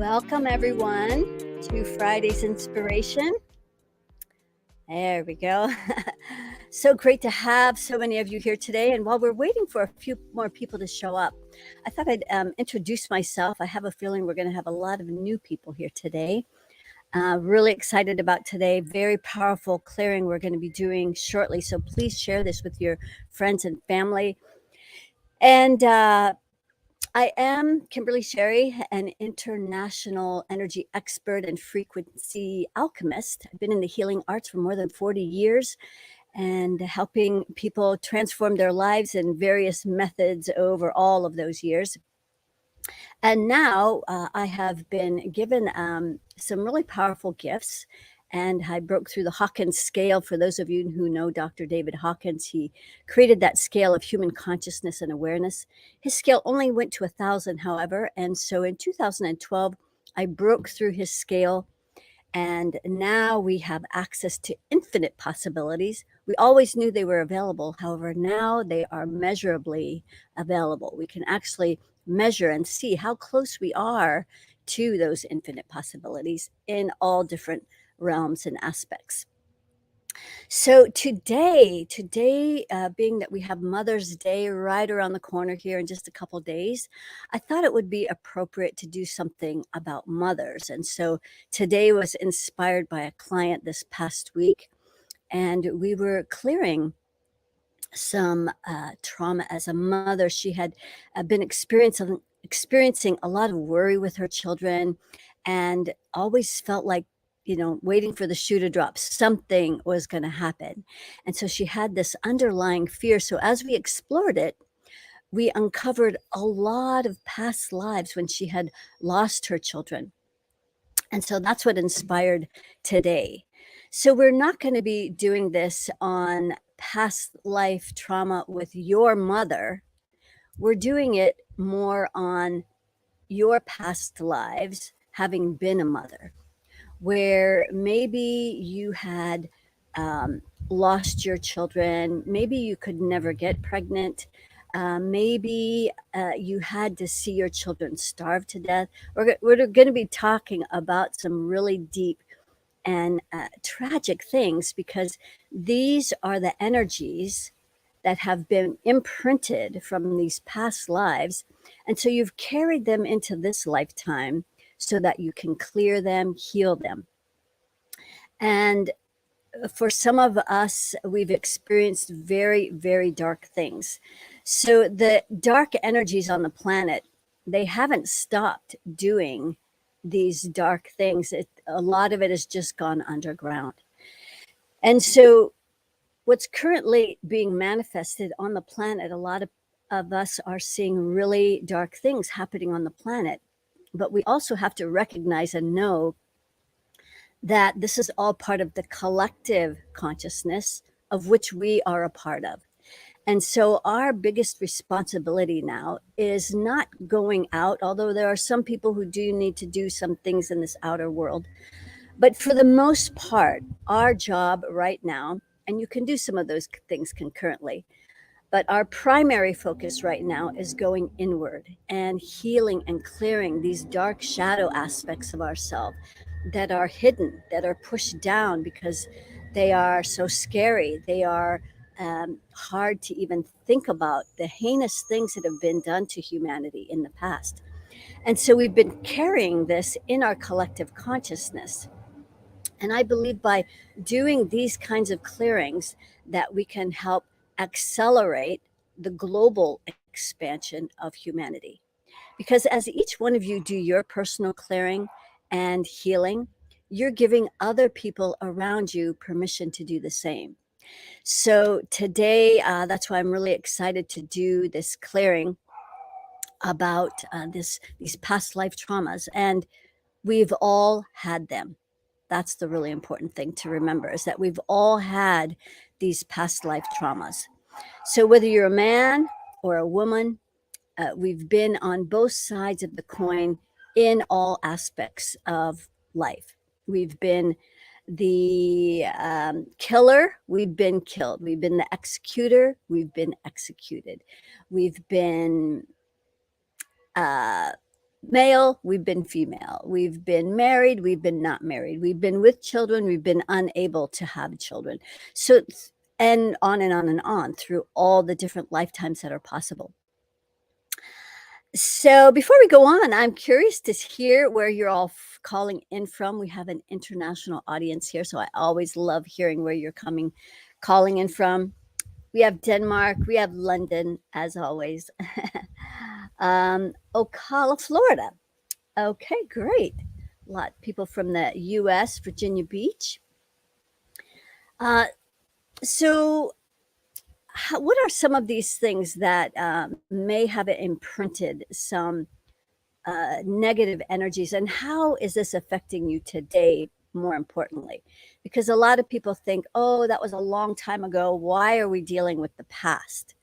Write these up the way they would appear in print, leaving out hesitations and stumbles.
Welcome, everyone, to Friday's Inspiration. There we go. So great to have so many of you here today. And while we're waiting for a few more people to show up, I thought I'd introduce myself. I have a feeling we're going to have a lot of new people here today. Really excited about today. Very powerful clearing we're going to be doing shortly. So please share this with your friends and family. And I am Kimberly Sherry, an international energy expert and frequency alchemist. I've been in the healing arts for more than 40 years and helping people transform their lives in various methods over all of those years. And now I have been given some really powerful gifts. And I broke through the Hawkins scale. For those of you who know Dr. David Hawkins, he created that scale of human consciousness and awareness. His scale only went to 1,000, however. And so in 2012, I broke through his scale. And now we have access to infinite possibilities. We always knew they were available. However, now they are measurably available. We can actually measure and see how close we are to those infinite possibilities in all different realms and aspects. So today, being that we have Mother's Day right around the corner here in just a couple days, I thought it would be appropriate to do something about mothers. And so today was inspired by a client this past week, and we were clearing some trauma as a mother. She had been experiencing a lot of worry with her children and always felt like, waiting for the shoe to drop, something was going to happen. And so she had this underlying fear. So as we explored it, we uncovered a lot of past lives when she had lost her children. And so that's what inspired today. So we're not going to be doing this on past life trauma with your mother. We're doing it more on your past lives having been a mother, where maybe you had lost your children, maybe you could never get pregnant, maybe you had to see your children starve to death. We're going to be talking about some really deep and tragic things, because these are the energies that have been imprinted from these past lives. And so you've carried them into this lifetime so that you can clear them, heal them. And for some of us, we've experienced very, very dark things. So the dark energies on the planet, they haven't stopped doing these dark things. A lot of it has just gone underground. And so what's currently being manifested on the planet, a lot of us are seeing really dark things happening on the planet. But we also have to recognize and know that this is all part of the collective consciousness of which we are a part of. And so our biggest responsibility now is not going out, although there are some people who do need to do some things in this outer world. But for the most part, our job right now, and you can do some of those things concurrently, but our primary focus right now is going inward and healing and clearing these dark shadow aspects of ourselves that are hidden, that are pushed down because they are so scary. They are hard to even think about, the heinous things that have been done to humanity in the past. And so we've been carrying this in our collective consciousness. And I believe by doing these kinds of clearings that we can help accelerate the global expansion of humanity. Because as each one of you do your personal clearing and healing, you're giving other people around you permission to do the same. So today, that's why I'm really excited to do this clearing about these past life traumas. And we've all had them. That's the really important thing to remember, is that we've all had these past life traumas. So whether you're a man or a woman, we've been on both sides of the coin in all aspects of life. We've been the killer, we've been killed. We've been the executor, we've been executed. We've been male, we've been female, we've been married, we've been not married, we've been with children, we've been unable to have children. So, and on and on and on through all the different lifetimes that are possible. So before we go on, I'm curious to hear where you're all calling in from. We have an international audience here, so I always love hearing where you're calling in from. We have Denmark, we have London, as always. Ocala, Florida. Okay, great. A lot of people from the U.S., Virginia Beach. So what are some of these things that may have imprinted some negative energies, and how is this affecting you today, more importantly? Because a lot of people think, oh, that was a long time ago. Why are we dealing with the past?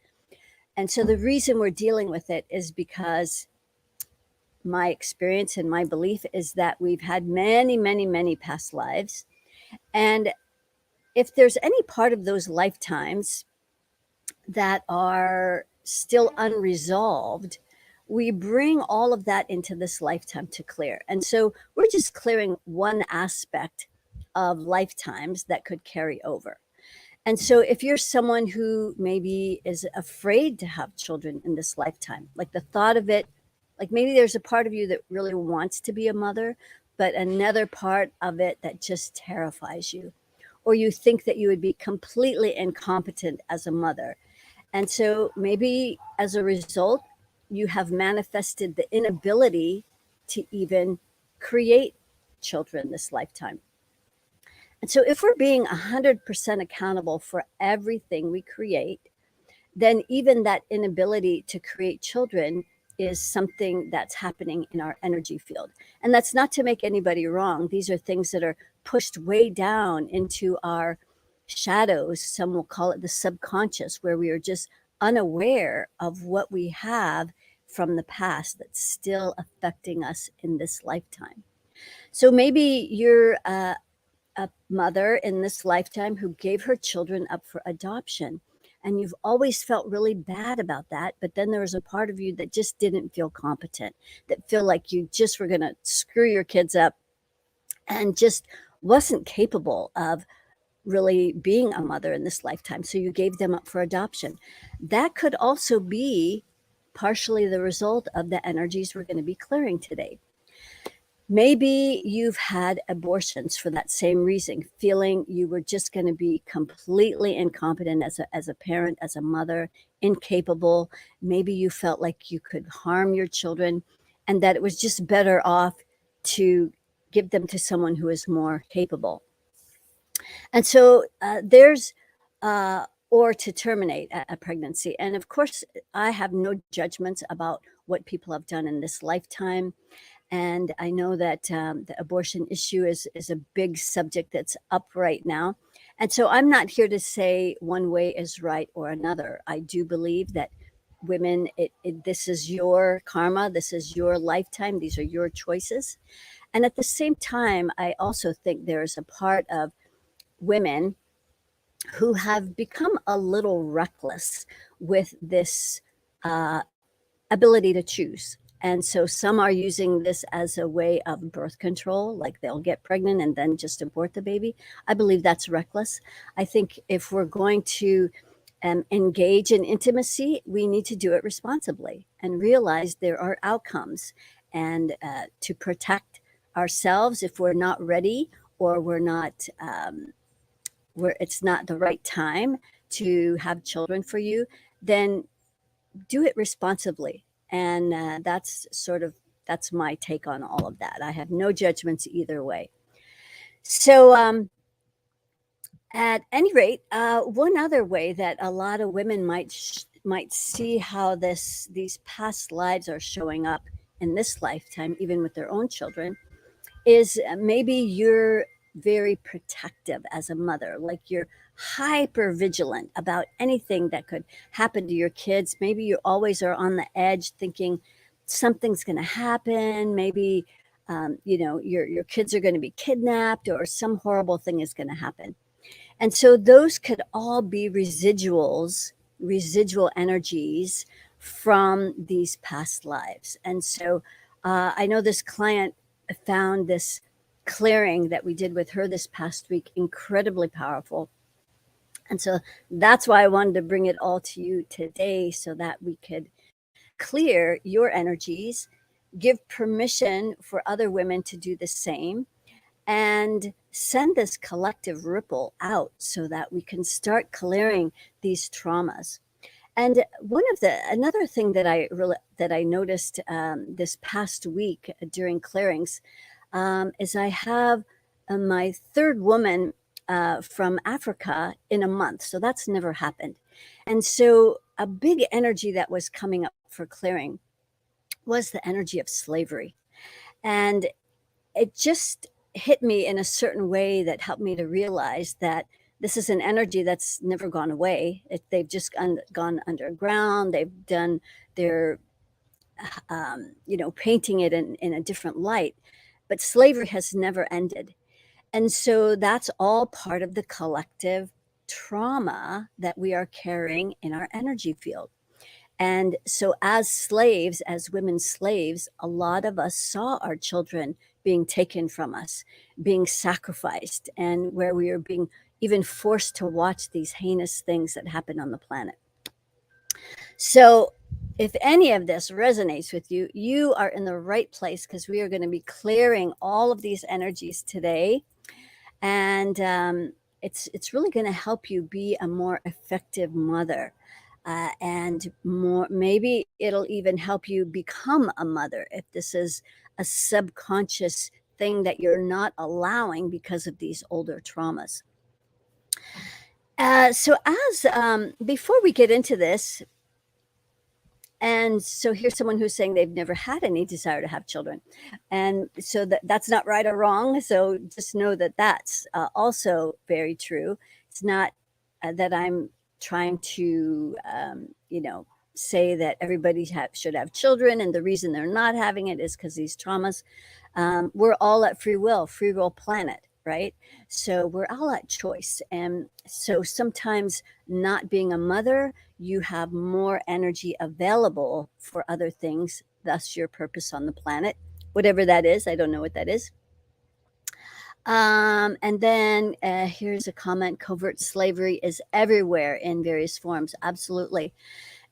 And so the reason we're dealing with it is because my experience and my belief is that we've had many, many, many past lives. And if there's any part of those lifetimes that are still unresolved, we bring all of that into this lifetime to clear. And so we're just clearing one aspect of lifetimes that could carry over. And so if you're someone who maybe is afraid to have children in this lifetime, like the thought of it, like maybe there's a part of you that really wants to be a mother, but another part of it that just terrifies you, or you think that you would be completely incompetent as a mother. And so maybe as a result, you have manifested the inability to even create children this lifetime. And so if we're being 100% accountable for everything we create, then even that inability to create children is something that's happening in our energy field. And that's not to make anybody wrong. These are things that are pushed way down into our shadows. Some will call it the subconscious, where we are just unaware of what we have from the past that's still affecting us in this lifetime. So maybe you're a mother in this lifetime who gave her children up for adoption, and you've always felt really bad about that. But then there was a part of you that just didn't feel competent, that feel like you just were going to screw your kids up and just wasn't capable of really being a mother in this lifetime. So you gave them up for adoption. That could also be partially the result of the energies we're going to be clearing today. Maybe you've had abortions for that same reason, feeling you were just going to be completely incompetent as a parent, as a mother, incapable. Maybe you felt like you could harm your children and that it was just better off to give them to someone who is more capable. And so or to terminate a pregnancy. And of course, I have no judgments about what people have done in this lifetime. And I know that the abortion issue is a big subject that's up right now. And so I'm not here to say one way is right or another. I do believe that women, this is your karma, this is your lifetime, these are your choices. And at the same time, I also think there's a part of women who have become a little reckless with this ability to choose. And so some are using this as a way of birth control, like they'll get pregnant and then just abort the baby. I believe that's reckless. I think if we're going to engage in intimacy, we need to do it responsibly and realize there are outcomes, and to protect ourselves if we're not ready or we're not where it's not the right time to have children for you, then do it responsibly. And that's my take on all of that. I have no judgments either way. So at any rate, one other way that a lot of women might see how these past lives are showing up in this lifetime, even with their own children, is maybe you're very protective as a mother, like you're hyper vigilant about anything that could happen to your kids. Maybe you always are on the edge thinking something's going to happen. Maybe your kids are going to be kidnapped or some horrible thing is going to happen. And so those could all be residual energies from these past lives. And so I know this client found this clearing that we did with her this past week incredibly powerful. And so that's why I wanted to bring it all to you today so that we could clear your energies, give permission for other women to do the same, and send this collective ripple out so that we can start clearing these traumas. And another thing that I noticed this past week during clearings is I have my third woman from Africa in a month. So that's never happened. And so a big energy that was coming up for clearing was the energy of slavery. And it just hit me in a certain way that helped me to realize that this is an energy that's never gone away. They've just gone underground. They've done their, painting it in a different light. But slavery has never ended. And so that's all part of the collective trauma that we are carrying in our energy field. And so, as slaves, as women slaves, a lot of us saw our children being taken from us, being sacrificed, and where we are being even forced to watch these heinous things that happen on the planet. So, if any of this resonates with you, you are in the right place because we are going to be clearing all of these energies today. And it's really going to help you be a more effective mother. And maybe it'll even help you become a mother if this is a subconscious thing that you're not allowing because of these older traumas. Before we get into this, and so here's someone who's saying they've never had any desire to have children. And so that's not right or wrong. So just know that that's also very true. It's not that I'm trying to, say that everybody should have children. And the reason they're not having it is because these traumas. We're all at free will planet, right? So we're all at choice. And so sometimes not being a mother, you have more energy available for other things, thus your purpose on the planet, whatever that is. I don't know what that is. And then here's a comment: covert slavery is everywhere in various forms. Absolutely.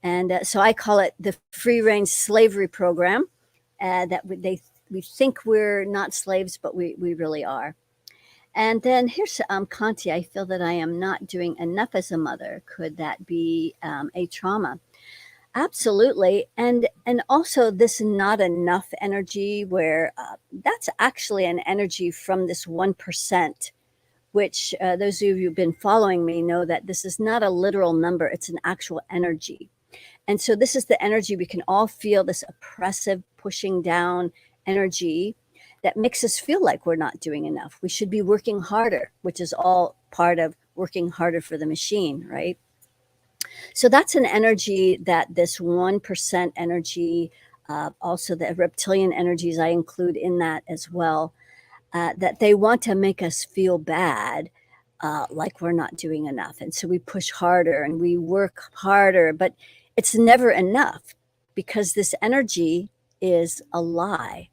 And so I call it the free range slavery program. We think we're not slaves, but we really are. And then here's Conti. I feel that I am not doing enough as a mother. Could that be a trauma? Absolutely. And also this not enough energy, where that's actually an energy from this 1%, which those of you who've been following me know that this is not a literal number. It's an actual energy. And so this is the energy we can all feel, this oppressive pushing down energy that makes us feel like we're not doing enough. We should be working harder, which is all part of working harder for the machine, right? So that's an energy that this 1% energy, also the reptilian energies I include in that as well, that they want to make us feel bad, like we're not doing enough. And so we push harder and we work harder, but it's never enough because this energy is a lie.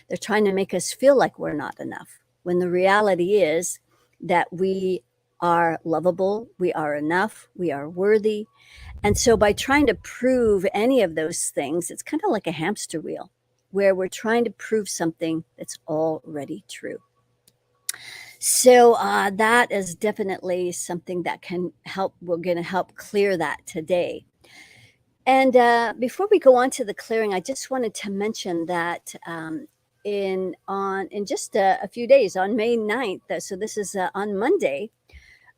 They're trying to make us feel like we're not enough, when the reality is that we are lovable, we are enough, we are worthy. And so by trying to prove any of those things, it's kind of like a hamster wheel where we're trying to prove something that's already true. So that is definitely something that can help. We're going to help clear that today. And before we go on to the clearing, I just wanted to mention that in just a few days, on May 9th, so this is on Monday,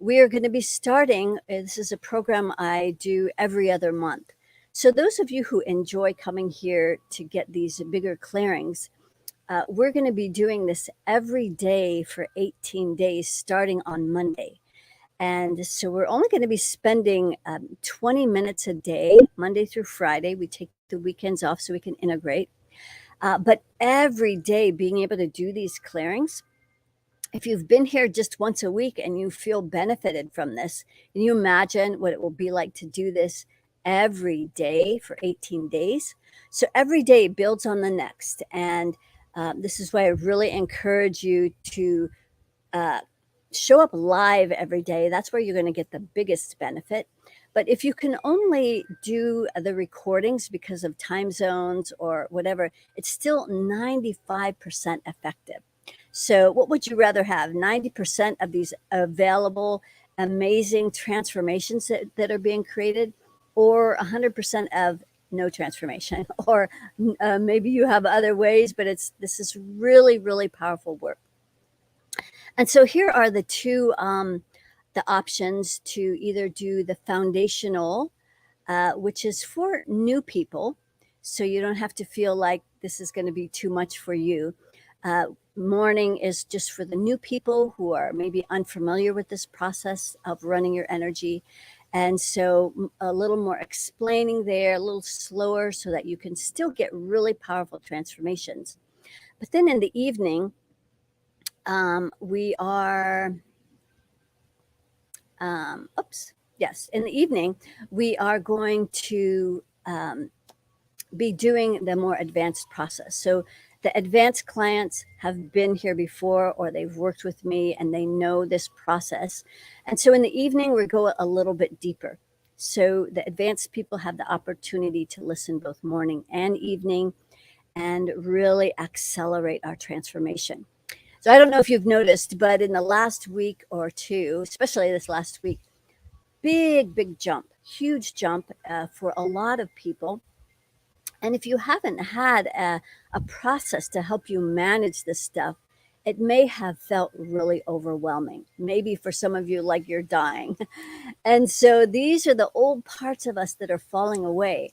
we are going to be starting. This is a program I do every other month. So those of you who enjoy coming here to get these bigger clearings, we're going to be doing this every day for 18 days, starting on Monday. And so we're only going to be spending 20 minutes a day, Monday through Friday. We take the weekends off so we can integrate. But every day being able to do these clearings, if you've been here just once a week and you feel benefited from this, can you imagine what it will be like to do this every day for 18 days. So every day builds on the next. And this is why I really encourage you to uh, show up live every day. That's where you're going to get the biggest benefit. But if you can only do the recordings because of time zones or whatever, it's still 95% effective. So what would you rather have? 90% of these available, amazing transformations that are being created, or 100% of no transformation? Or maybe you have other ways, but this is really, really powerful work. And so here are the two the options to either do the foundational, which is for new people, so you don't have to feel like this is going to be too much for you. Morning is just for the new people who are maybe unfamiliar with this process of running your energy. And so a little more explaining there, a little slower, so that you can still get really powerful transformations. But then in the evening, we are, in the evening, we are going to be doing the more advanced process. So the advanced clients have been here before, or they've worked with me and they know this process. And so in the evening, we go a little bit deeper. So the advanced people have the opportunity to listen both morning and evening and really accelerate our transformation. So I don't know if you've noticed, but in the last week or two, especially this last week, big jump, huge jump for a lot of people. And if you haven't had a process to help you manage this stuff, it may have felt really overwhelming. Maybe for some of you, like you're dying. And so these are the old parts of us that are falling away.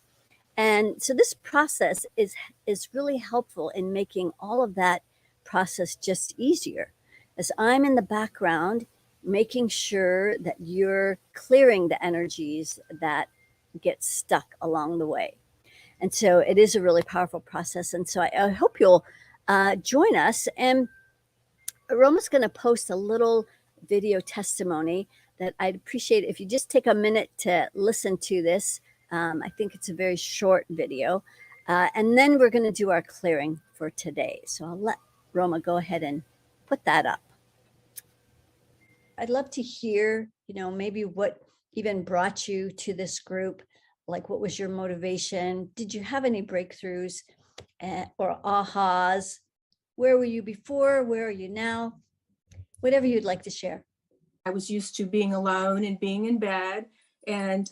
And so this process is really helpful in making all of that process just easier, as I'm in the background making sure that you're clearing the energies that get stuck along the way. And so it is a really powerful process. And so I hope you'll join us. And Roma's going to post a little video testimony that I'd appreciate if you just take a minute to listen to this. I think it's a very short video. And then we're going to do our clearing for today. So I'll let Roma go ahead and put that up. I'd love to hear, maybe what even brought you to this group. Like, what was your motivation? Did you have any breakthroughs or ahas? Where were you before? Where are you now? Whatever you'd like to share. I was used to being alone and being in bed and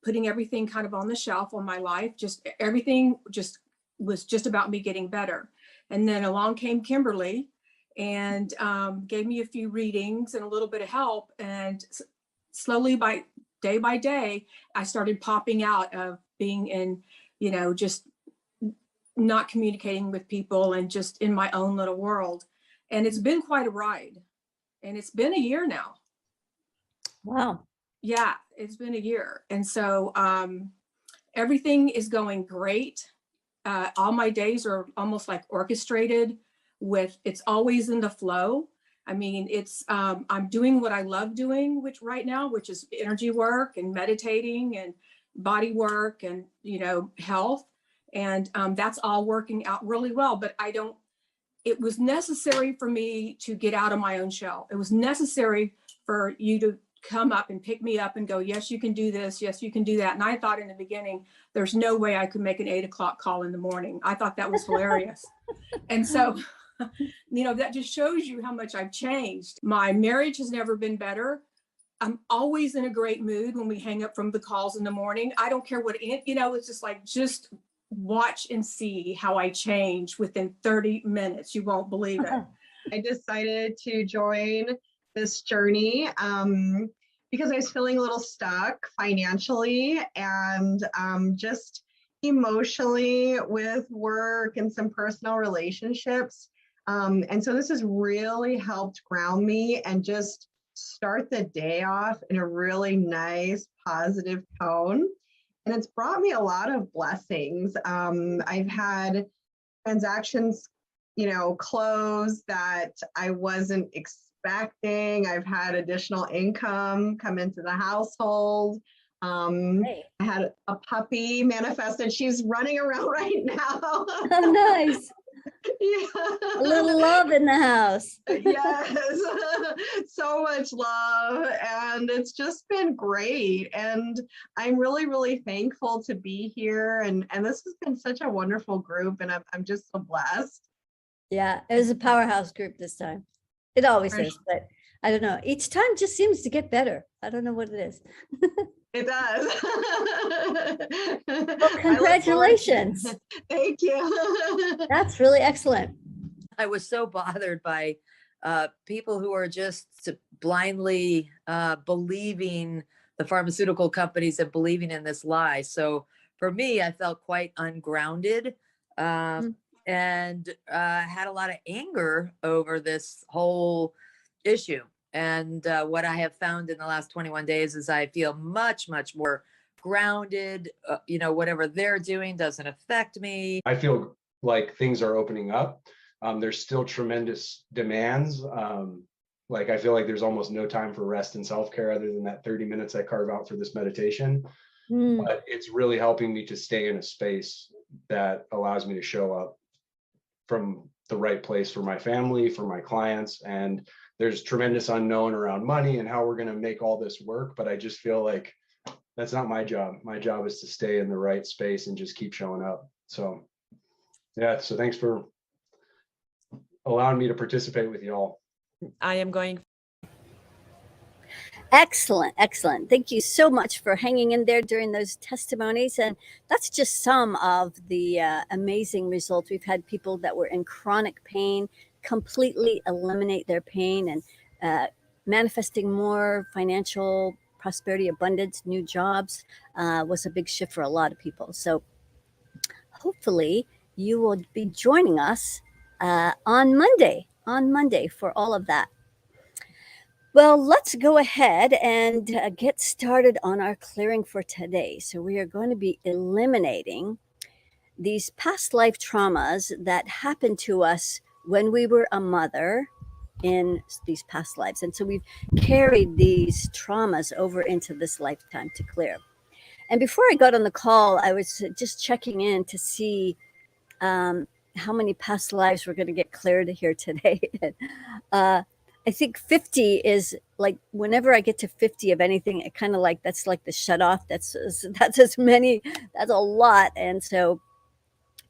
putting everything kind of on the shelf on my life. Just everything was just about me getting better. And then along came Kimberly and gave me a few readings and a little bit of help. And slowly, by day, I started popping out of being in, just not communicating with people and just in my own little world. And it's been quite a ride. And it's been a year now. Wow. Yeah, it's been a year. And so everything is going great. All my days are almost like orchestrated it's always in the flow. I mean, I'm doing what I love doing, which is energy work and meditating and body work and, health. And that's all working out really well. But it was necessary for me to get out of my own shell. It was necessary for you to come up and pick me up and go, yes, you can do this. Yes, you can do that. And I thought in the beginning, there's no way I could make an 8 o'clock call in the morning. I thought that was hilarious. And so, that just shows you how much I've changed. My marriage has never been better. I'm always in a great mood when we hang up from the calls in the morning. I don't care it's just like, watch and see how I change within 30 minutes. You won't believe it. I decided to join this journey because I was feeling a little stuck financially and just emotionally with work and some personal relationships. And so this has really helped ground me and just start the day off in a really nice, positive tone. And it's brought me a lot of blessings. I've had transactions, close that I wasn't expecting. I've had additional income come into the household. Hey. I had a puppy manifested. She's running around right now. Oh, nice. Yeah. A little love in the house. Yes. So much love. And it's just been great. And I'm really, really thankful to be here. And this has been such a wonderful group. And I'm just so blessed. Yeah, it was a powerhouse group this time. It always For is, but I don't know. Each time just seems to get better. I don't know what it is. It does. Well, congratulations. Thank you. That's really excellent. I was so bothered by people who are just blindly believing the pharmaceutical companies and believing in this lie. So for me, I felt quite ungrounded and had a lot of anger over this whole issue. And what I have found in the last 21 days is I feel much, much more grounded. Whatever they're doing doesn't affect me. I feel like things are opening up. There's still tremendous demands. I feel like there's almost no time for rest and self-care other than that 30 minutes I carve out for this meditation. But it's really helping me to stay in a space that allows me to show up from the right place for my family, for my clients. And there's tremendous unknown around money and how we're going to make all this work. But I just feel like that's not my job. My job is to stay in the right space and just keep showing up. So yeah, so thanks for allowing me to participate with y'all. I am going. Excellent, excellent. Thank you so much for hanging in there during those testimonies. And that's just some of the amazing results. We've had people that were in chronic pain completely eliminate their pain, and manifesting more financial prosperity, abundance, new jobs was a big shift for a lot of people. So hopefully you will be joining us on Monday for all of that. Well, let's go ahead and get started on our clearing for today. So we are going to be eliminating these past life traumas that happened to us when we were a mother in these past lives. And so we've carried these traumas over into this lifetime to clear. And before I got on the call, I was just checking in to see how many past lives we're going to get cleared here today. I think 50 is like, whenever I get to 50 of anything, it kind of like, that's like the shut off. That's as many, that's a lot. And so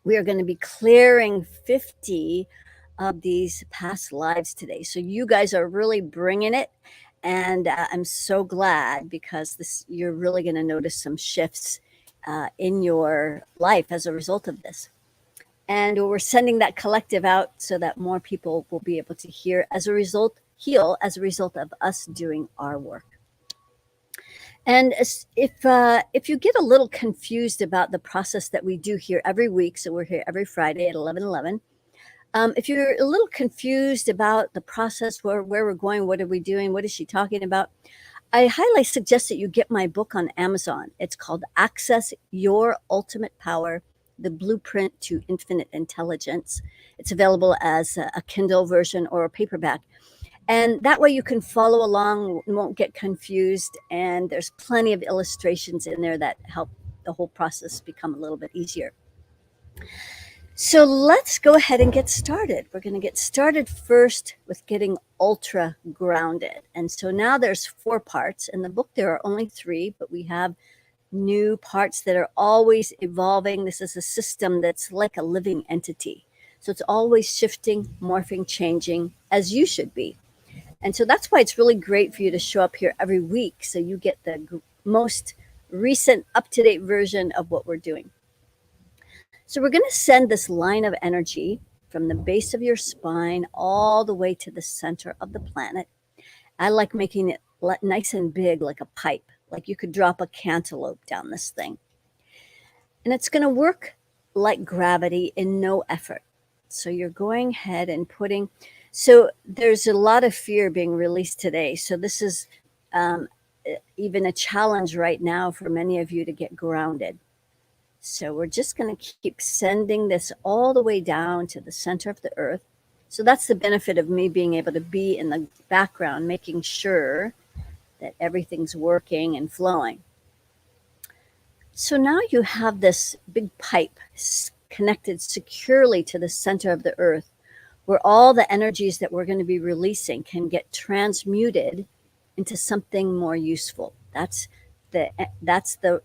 we are going to be clearing 50 of these past lives today. So you guys are really bringing it. And I'm so glad, because you're really going to notice some shifts in your life as a result of this. And we're sending that collective out so that more people will be able to heal as a result of us doing our work. And if you get a little confused about the process that we do here every week, so we're here every Friday at 11:11. If you're a little confused about the process, where we're going, what are we doing, what is she talking about, I highly suggest that you get my book on Amazon. It's called Access Your Ultimate Power: The Blueprint to Infinite Intelligence. It's available as a Kindle version or a paperback. And that way you can follow along, won't get confused. And there's plenty of illustrations in there that help the whole process become a little bit easier. So let's go ahead and get started. We're going to get started first with getting ultra grounded. And so now there's 4 parts. In the book, there are only 3, but we have new parts that are always evolving. This is a system that's like a living entity. So it's always shifting, morphing, changing, as you should be. And so that's why it's really great for you to show up here every week, so you get the most recent, up-to-date version of what we're doing. So we're going to send this line of energy from the base of your spine all the way to the center of the planet. I like making it nice and big, like a pipe, like you could drop a cantaloupe down this thing. And it's going to work like gravity in no effort. So you're going ahead and so there's a lot of fear being released today. So this is even a challenge right now for many of you to get grounded. So we're just going to keep sending this all the way down to the center of the earth. So that's the benefit of me being able to be in the background, making sure that everything's working and flowing. So now you have this big pipe connected securely to the center of the earth, where all the energies that we're going to be releasing can get transmuted into something more useful. That's the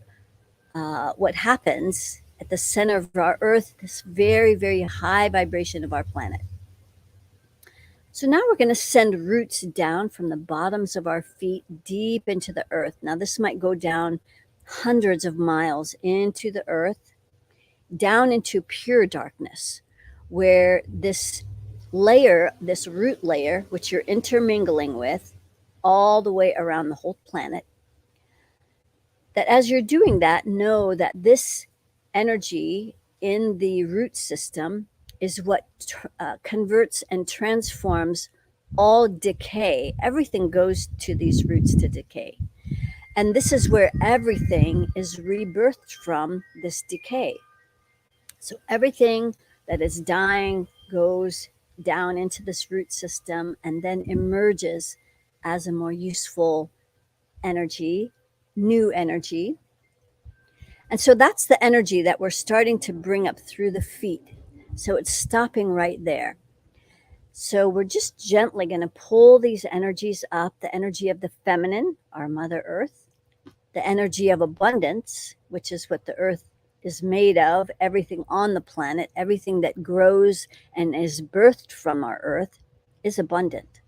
what happens at the center of our earth, this very, very high vibration of our planet. So now we're going to send roots down from the bottoms of our feet deep into the earth. Now this might go down hundreds of miles into the earth, down into pure darkness, where this layer, this root layer, which you're intermingling with all the way around the whole planet, that as you're doing that, know that this energy in the root system is what converts and transforms all decay. Everything goes to these roots to decay. And this is where everything is rebirthed from this decay. So everything that is dying goes down into this root system and then emerges as a more useful energy, new energy. And so that's the energy that we're starting to bring up through the feet. So it's stopping right there. So we're just gently going to pull these energies up, the energy of the feminine, our Mother Earth, the energy of abundance, which is what the earth is made of, everything on the planet, everything that grows and is birthed from our earth is abundant.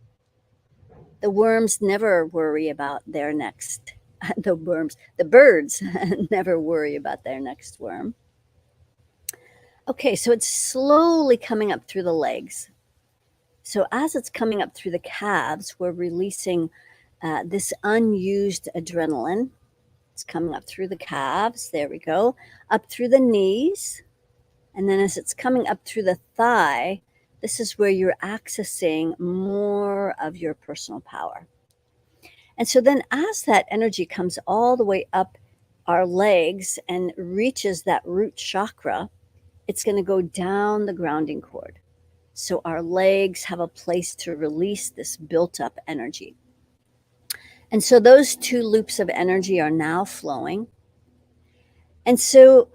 The worms never worry about their next, the birds never worry about their next worm. Okay, so it's slowly coming up through the legs. So as it's coming up through the calves, we're releasing this unused adrenaline. It's coming up through the calves. There we go. Up through the knees. And then as it's coming up through the thigh, this is where you're accessing more of your personal power. And so then as that energy comes all the way up our legs and reaches that root chakra, it's going to go down the grounding cord. So our legs have a place to release this built up energy. And so those two loops of energy are now flowing. And so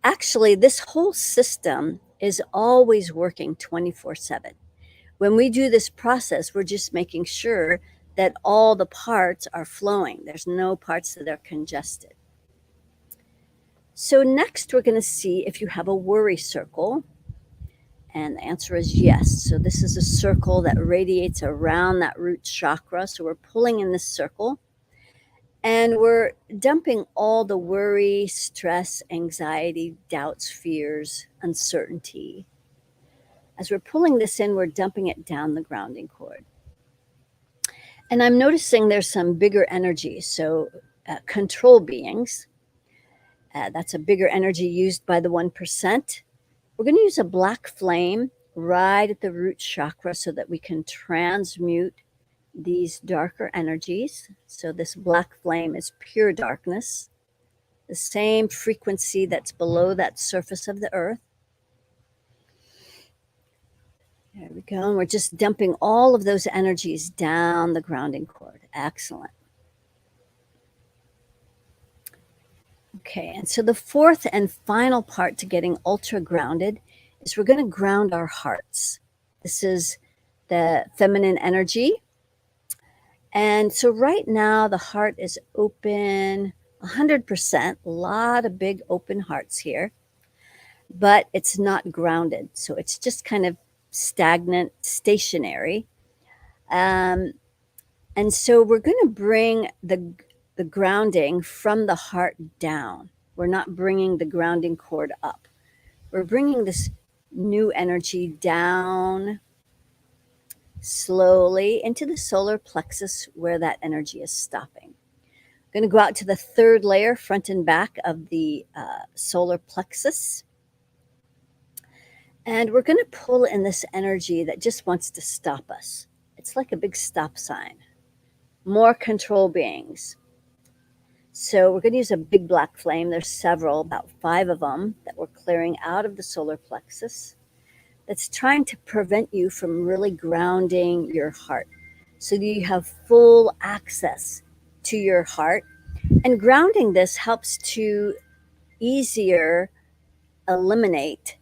actually this whole system is always working 24/7. When we do this process, we're just making sure that all the parts are flowing. There's no parts that are congested. So next we're going to see if you have a worry circle. And the answer is yes. So this is a circle that radiates around that root chakra. So we're pulling in this circle and we're dumping all the worry, stress, anxiety, doubts, fears, uncertainty. As we're pulling this in, we're dumping it down the grounding cord. And I'm noticing there's some bigger energy. So control beings, that's a bigger energy used by the 1%. We're going to use a black flame right at the root chakra so that we can transmute these darker energies. So this black flame is pure darkness, the same frequency that's below that surface of the earth. There we go. And we're just dumping all of those energies down the grounding cord. Excellent. Okay, and so the fourth and final part to getting ultra grounded is we're going to ground our hearts. This is the feminine energy. And so right now the heart is open 100%, a lot of big open hearts here, but it's not grounded. So it's just kind of stagnant, stationary. And so we're going to bring the grounding from the heart down. We're not bringing the grounding cord up. We're bringing this new energy down slowly into the solar plexus where that energy is stopping. I'm going to go out to the third layer, front and back of the solar plexus. And we're going to pull in this energy that just wants to stop us. It's like a big stop sign. More control beings. So we're going to use a big black flame. There's several, about 5 of them that we're clearing out of the solar plexus. That's trying to prevent you from really grounding your heart so that you have full access to your heart And grounding this helps to easier eliminate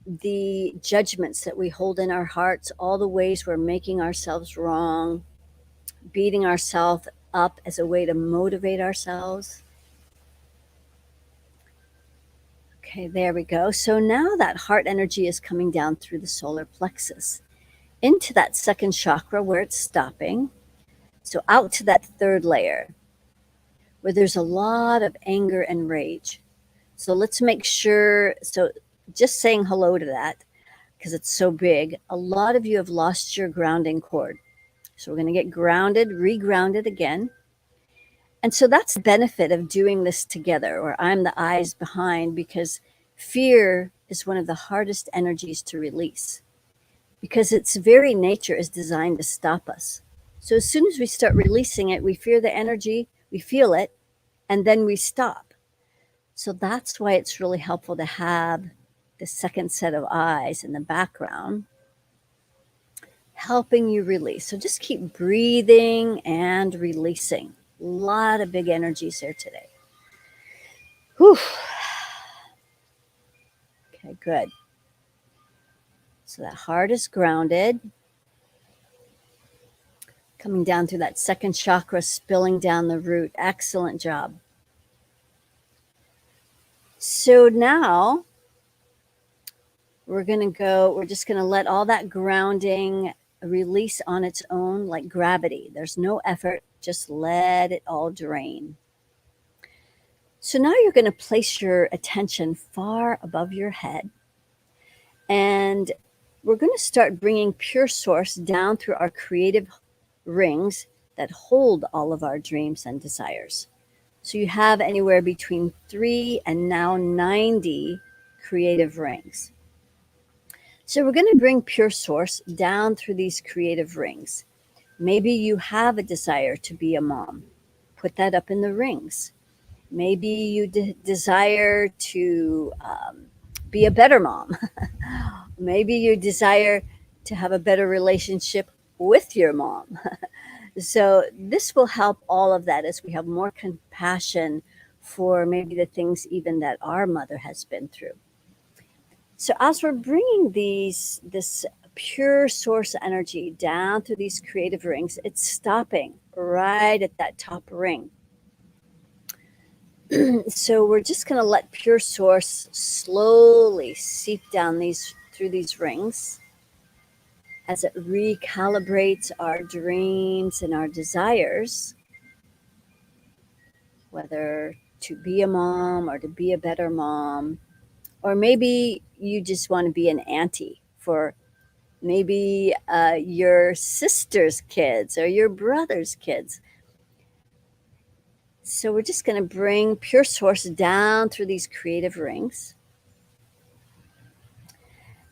the judgments that we hold in our hearts, all the ways we're making ourselves wrong, beating ourselves up as a way to motivate ourselves. Okay, there we go. So now that heart energy is coming down through the solar plexus into that second chakra where it's stopping. So out to that third layer where there's a lot of anger and rage. So let's make sure, so just saying hello to that, because it's so big, a lot of you have lost your grounding cord. So we're going to get grounded, re-grounded again. And so that's the benefit of doing this together, or I'm the eyes behind, because fear is one of the hardest energies to release, because its very nature is designed to stop us. So as soon as we start releasing it, we fear the energy, we feel it, and then we stop. So that's why it's really helpful to have the second set of eyes in the background, helping you release. So just keep breathing and releasing. A lot of big energies here today. Whew. Okay, good. So that heart is grounded. Coming down through that second chakra, spilling down the root. Excellent job. So now we're just going to let all that grounding release on its own, like gravity. There's no effort, just let it all drain. So now you're going to place your attention far above your head, and we're going to start bringing pure source down through our creative rings that hold all of our dreams and desires. So you have anywhere between 3 and now 90 creative rings. So we're going to bring pure source down through these creative rings. Maybe you have a desire to be a mom. Put that up in the rings. Maybe you desire to be a better mom. Maybe you desire to have a better relationship with your mom. So this will help all of that as we have more compassion for maybe the things even that our mother has been through. So as we're bringing this pure source energy down through these creative rings, it's stopping right at that top ring. So we're just going to let pure source slowly seep down through these rings as it recalibrates our dreams and our desires, whether to be a mom or to be a better mom, or maybe you just want to be an auntie for maybe your sister's kids or your brother's kids. So we're just going to bring pure source down through these creative rings.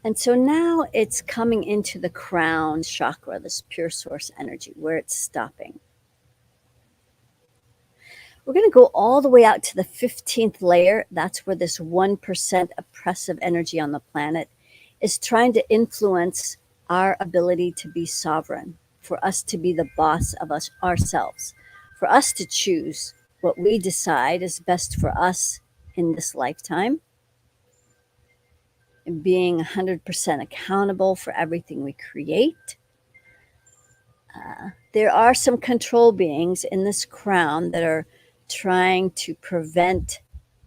And so now it's coming into the crown chakra, this pure source energy, where it's stopping. We're going to go all the way out to the 15th layer. That's where this 1% oppressive energy on the planet is trying to influence our ability to be sovereign, for us to be the boss of ourselves, for us to choose what we decide is best for us in this lifetime, and being 100% accountable for everything we create. There are some control beings in this crown that are trying to prevent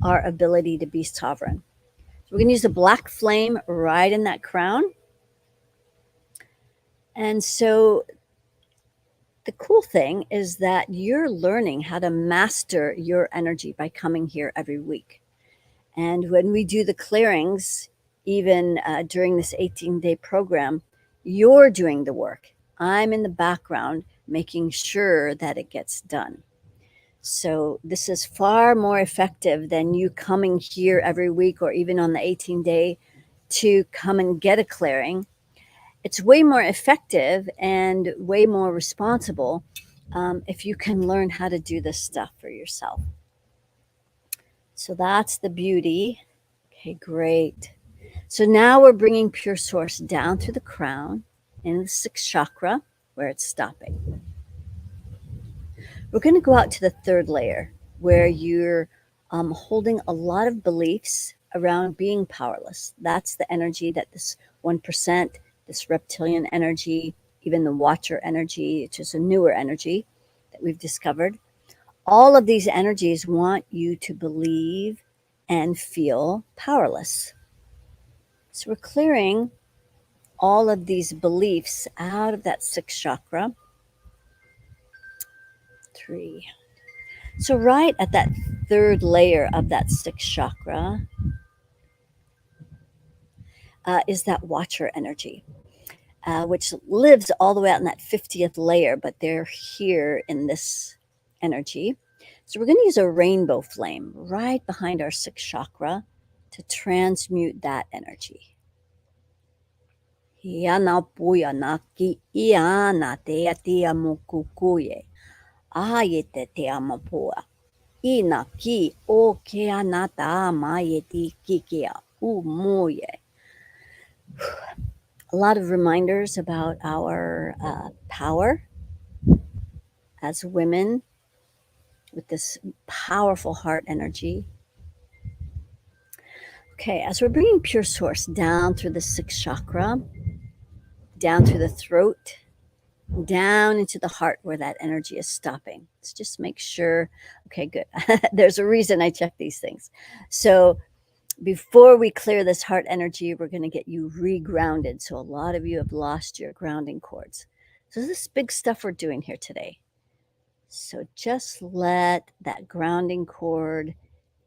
our ability to be sovereign. So we're going to use a black flame right in that crown. And so the cool thing is that you're learning how to master your energy by coming here every week. And when we do the clearings, even during this 18-day program, you're doing the work. I'm in the background making sure that it gets done. So this is far more effective than you coming here every week or even on the 18-day to come and get a clearing. It's way more effective and way more responsible if you can learn how to do this stuff for yourself. So that's the beauty. Okay, great. So now we're bringing pure source down through the crown in the 6th chakra where it's stopping. We're going to go out to the 3rd layer where you're holding a lot of beliefs around being powerless. That's the energy that this 1%, this reptilian energy, even the watcher energy, which is a newer energy that we've discovered. All of these energies want you to believe and feel powerless. So we're clearing all of these beliefs out of that sixth chakra. 3. So right at that third layer of that sixth chakra is that watcher energy, which lives all the way out in that 50th layer, but they're here in this energy. So we're going to use a rainbow flame right behind our sixth chakra to transmute that energy. Hiana puya naki iana te atia mokukuye. Ayete te amapua. Inaki o ke anata mayeti kikia umoye. A lot of reminders about our power as women with this powerful heart energy. Okay, as we're bringing pure source down through the sixth chakra, down through the throat, down into the heart where that energy is stopping. Let's just make sure. Okay, good. There's a reason I check these things. So before we clear this heart energy, we're going to get you regrounded. So a lot of you have lost your grounding cords. So this is big stuff we're doing here today. So just let that grounding cord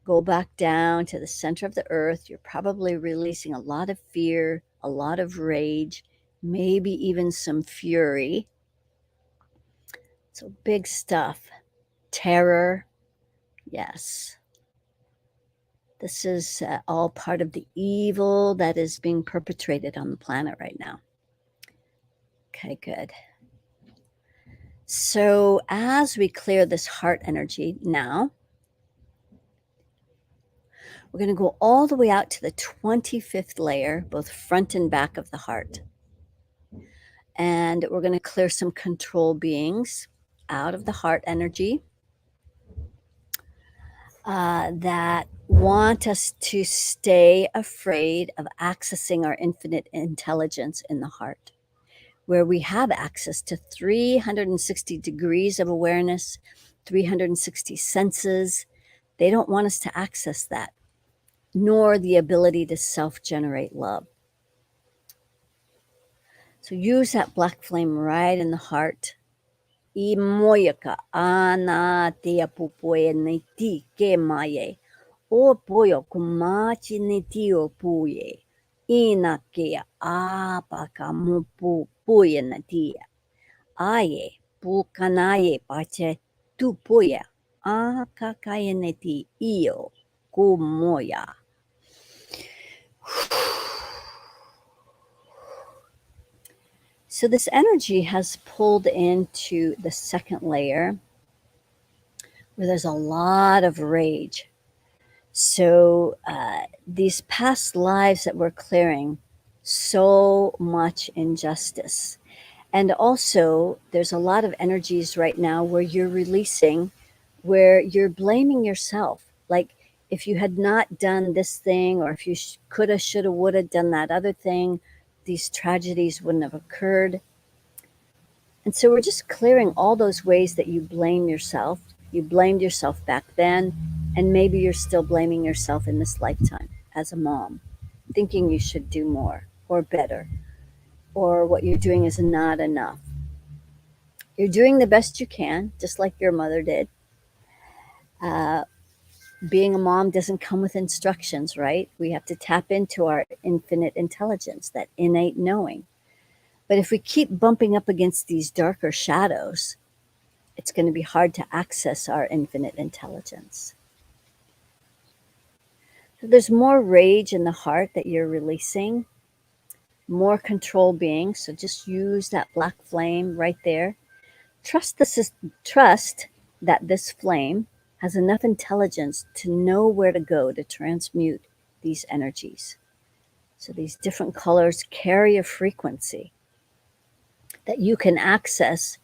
go back down to the center of the earth. You're probably releasing a lot of fear, a lot of rage, maybe even some fury. So big stuff. Terror. Yes. This is all part of the evil that is being perpetrated on the planet right now. Okay, good. So as we clear this heart energy now, we're going to go all the way out to the 25th layer, both front and back of the heart. And we're going to clear some control beings out of the heart energy that want us to stay afraid of accessing our infinite intelligence in the heart, where we have access to 360 degrees of awareness, 360 senses. They don't want us to access that, nor the ability to self-generate love. So use that black flame right in the heart. I moyaka ana te apupoe ne ti ke maye. O poyo kumachi ne ti o puye. Ina ke apaka mupu puye na tia. Aye pukanaye pache tu puya. Akakaye ne ti io kumoya. So this energy has pulled into the second layer where there's a lot of rage. So these past lives that we're clearing, so much injustice. And also there's a lot of energies right now where you're releasing, where you're blaming yourself. Like if you had not done this thing, or if you coulda, shoulda, woulda done that other thing, these tragedies wouldn't have occurred. And so we're just clearing all those ways that you blame yourself. You blamed yourself back then, and maybe you're still blaming yourself in this lifetime as a mom, thinking you should do more or better, or what you're doing is not enough. You're doing the best you can, just like your mother did. Being a mom doesn't come with instructions, right? We have to tap into our infinite intelligence, that innate knowing. But if we keep bumping up against these darker shadows, it's going to be hard to access our infinite intelligence. So there's more rage in the heart that you're releasing, more control being. So just use that black flame right there. Trust that this flame has enough intelligence to know where to go to transmute these energies. So these different colors carry a frequency that you can access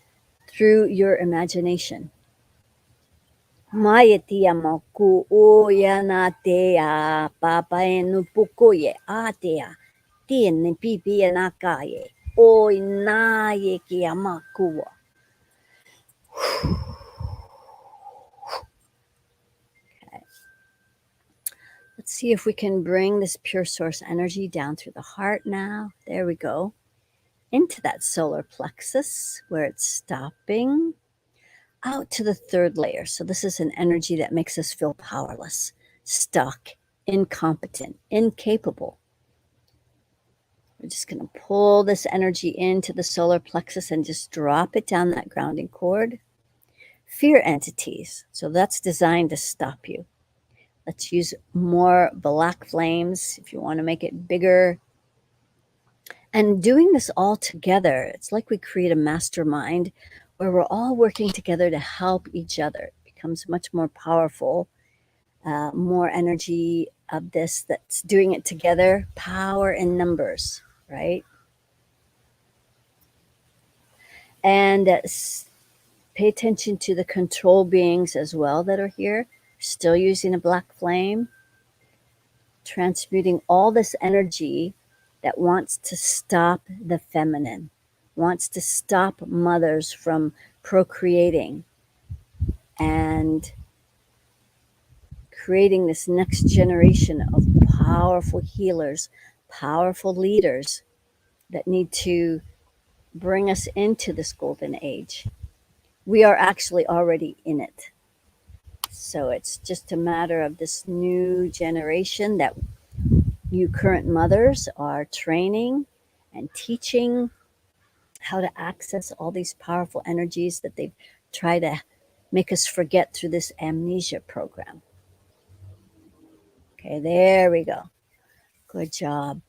through your imagination. Mayetia moku oyana tea papa enupukoye atea tiene pipi enakaye oi naye kiamakuwa. Okay. Let's see if we can bring this pure source energy down through the heart now. There we go. Into that solar plexus where it's stopping. Out to the third layer. So this is an energy that makes us feel powerless, stuck, incompetent, incapable. We're just going to pull this energy into the solar plexus and just drop it down that grounding cord. Fear entities. So that's designed to stop you. Let's use more black flames if you want to make it bigger. And doing this all together, it's like we create a mastermind where we're all working together to help each other. It becomes much more powerful, more energy of this that's doing it together, power in numbers, right? And pay attention to the control beings as well that are here, still using a black flame, transmuting all this energy that wants to stop the feminine, wants to stop mothers from procreating and creating this next generation of powerful healers, powerful leaders that need to bring us into this golden age. We are actually already in it. So it's just a matter of this new generation that you current mothers are training and teaching how to access all these powerful energies that they've tried to make us forget through this amnesia program. Okay, there we go. Good job.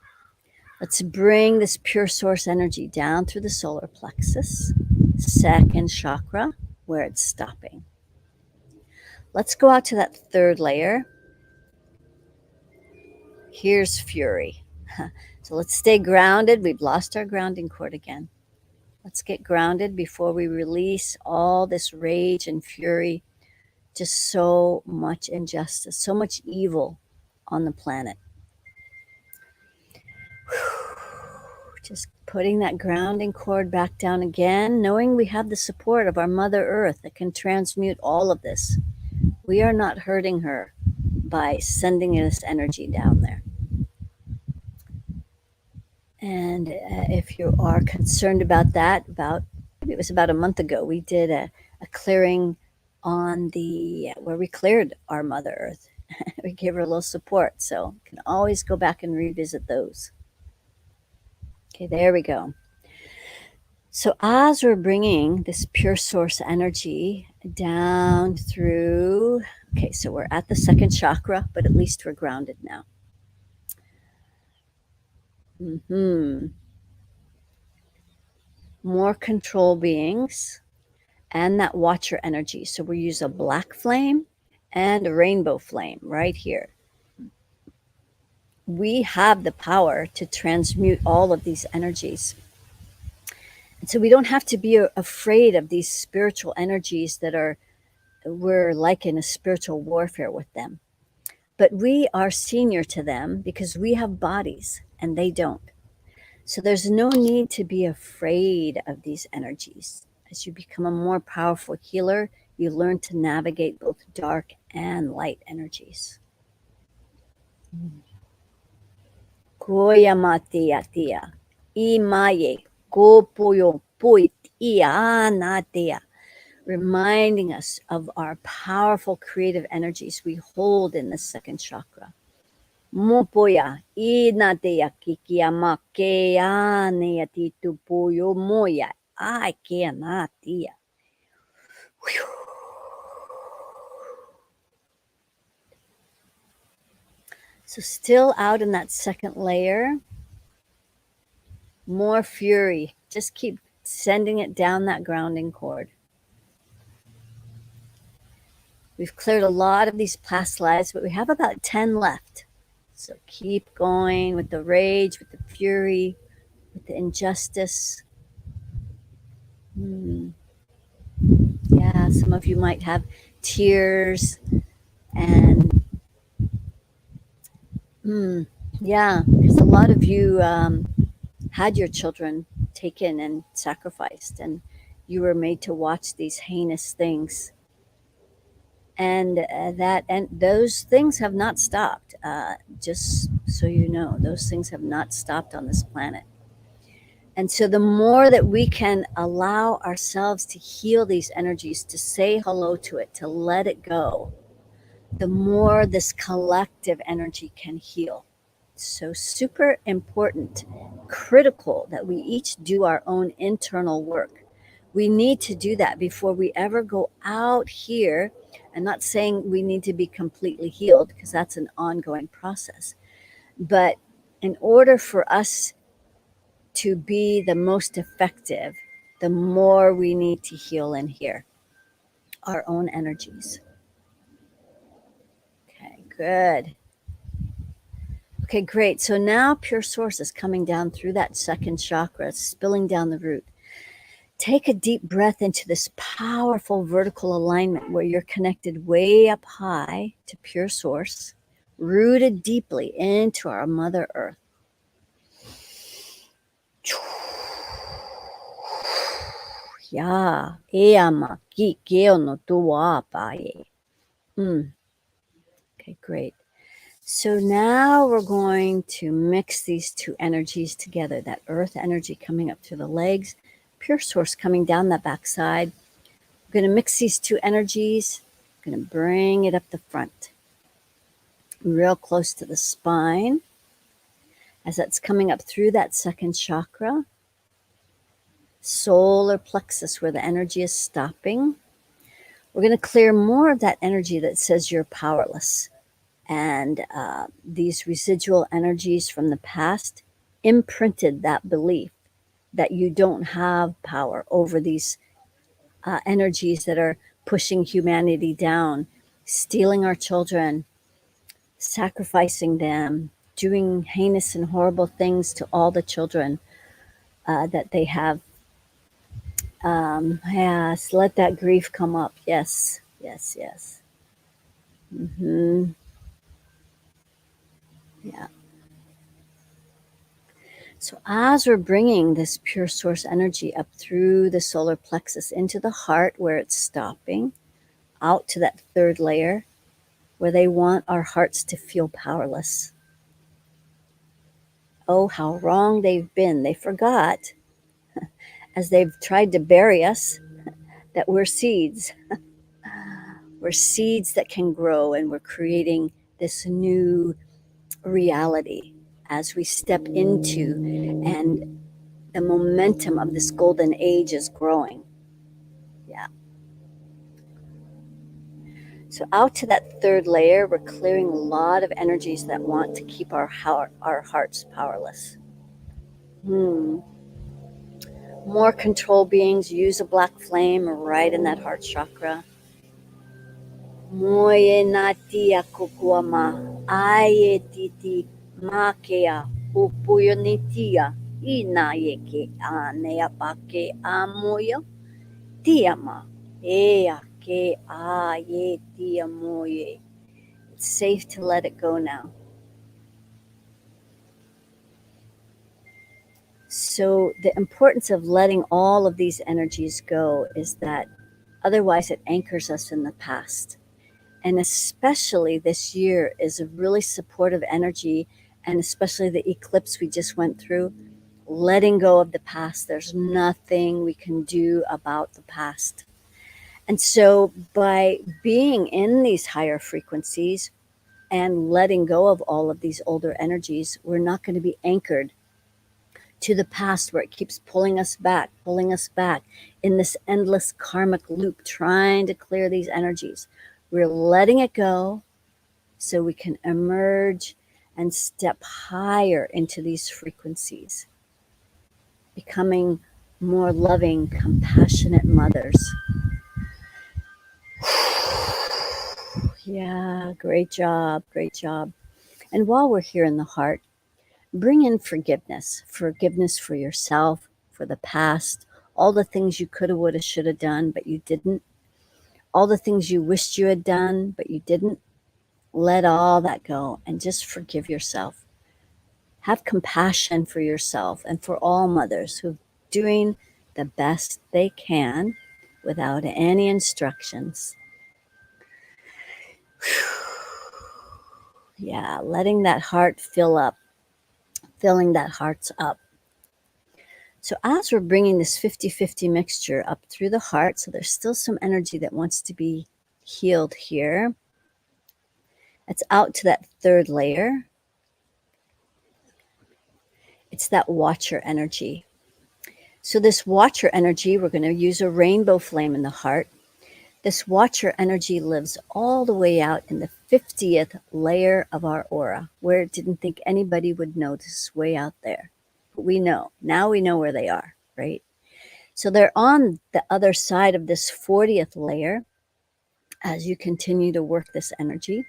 Let's bring this pure source energy down through the solar plexus, second chakra, where it's stopping. Let's go out to that third layer. Here's fury. So let's stay grounded. We've lost our grounding cord again. Let's get grounded before we release all this rage and fury. Just so much injustice, so much evil on the planet. Just putting that grounding cord back down again, knowing we have the support of our Mother Earth that can transmute all of this. We are not hurting her by sending this energy down there. And if you are concerned about that, maybe it was about a month ago, we did a clearing on the where we cleared our Mother Earth. We gave her a little support, so you can always go back and revisit those. Okay, there we go. So as we're bringing this pure source energy down through, okay, so we're at the second chakra, but at least we're grounded now. More control beings and that watcher energy. So we use a black flame and a rainbow flame right here. We have the power to transmute all of these energies. And so we don't have to be afraid of these spiritual energies that we're like in a spiritual warfare with them. But we are senior to them because we have bodies and they don't. So there's no need to be afraid of these energies. As you become a more powerful healer, you learn to navigate both dark and light energies. Koyamatea, imaye, kopoyo, poit, ianatea, reminding us of our powerful creative energies we hold in the second chakra. Mopoya, inatea, kikiama, keanea, titupoyo, moya, keanatea. So still out in that second layer, more fury. Just keep sending it down that grounding cord. We've cleared a lot of these past lives, but we have about 10 left. So keep going with the rage, with the fury, with the injustice. Yeah, some of you might have tears, and yeah, because a lot of you had your children taken and sacrificed, and you were made to watch these heinous things. And those things have not stopped. Just so you know, those things have not stopped on this planet. And so the more that we can allow ourselves to heal these energies, to say hello to it, to let it go, the more this collective energy can heal. So super important, critical that we each do our own internal work. We need to do that before we ever go out here. I'm not saying we need to be completely healed, because that's an ongoing process. But in order for us to be the most effective, the more we need to heal in here, our own energies. Okay, good. Okay, great. So now pure source is coming down through that second chakra, spilling down the root. Take a deep breath into this powerful vertical alignment where you're connected way up high to pure source, rooted deeply into our Mother Earth. Ya, eama ki keo no tuwa pae. Okay, great. So now we're going to mix these two energies together, that earth energy coming up through the legs, pure source coming down the backside. We're going to mix these two energies. I'm going to bring it up the front, real close to the spine, as that's coming up through that second chakra, solar plexus, where the energy is stopping. We're going to clear more of that energy that says you're powerless. And these residual energies from the past imprinted that belief that you don't have power over these energies that are pushing humanity down, stealing our children, sacrificing them, doing heinous and horrible things to all the children that they have. Yes, let that grief come up. Yes, yes, yes. Yeah. So as we're bringing this pure source energy up through the solar plexus into the heart where it's stopping, out to that third layer where they want our hearts to feel powerless. Oh, how wrong they've been. They forgot, as they've tried to bury us, that we're seeds. We're seeds that can grow, and we're creating this new reality as we step into, and the momentum of this golden age is growing. Yeah. So out to that third layer, we're clearing a lot of energies that want to keep our hearts powerless. More control beings use a black flame right in that heart chakra. Moye natia kukuama, aye titi makea, upuyonitia, inayeke aneapake amoya, tiama, ea ke aye tiamoye. It's safe to let it go now. So the importance of letting all of these energies go is that otherwise it anchors us in the past. And especially this year is a really supportive energy, and especially the eclipse we just went through, letting go of the past. There's nothing we can do about the past. And so by being in these higher frequencies and letting go of all of these older energies, we're not going to be anchored to the past where it keeps pulling us back in this endless karmic loop, trying to clear these energies. We're letting it go so we can emerge and step higher into these frequencies, becoming more loving, compassionate mothers. Yeah, great job, great job. And while we're here in the heart, bring in forgiveness for yourself, for the past, all the things you coulda, woulda, shoulda done, but you didn't. all the things you wished you had done, but you didn't. Let all that go and just forgive yourself. Have compassion for yourself and for all mothers who are doing the best they can without any instructions. Yeah, letting that heart fill up, filling that heart's up. So as we're bringing this 50-50 mixture up through the heart, so there's still some energy that wants to be healed here. It's out to that third layer. It's that watcher energy. So this watcher energy, we're going to use a rainbow flame in the heart. This watcher energy lives all the way out in the 50th layer of our aura, where it didn't think anybody would notice, way out there. But we know. Now we know where they are, right? So they're on the other side of this 40th layer as you continue to work this energy.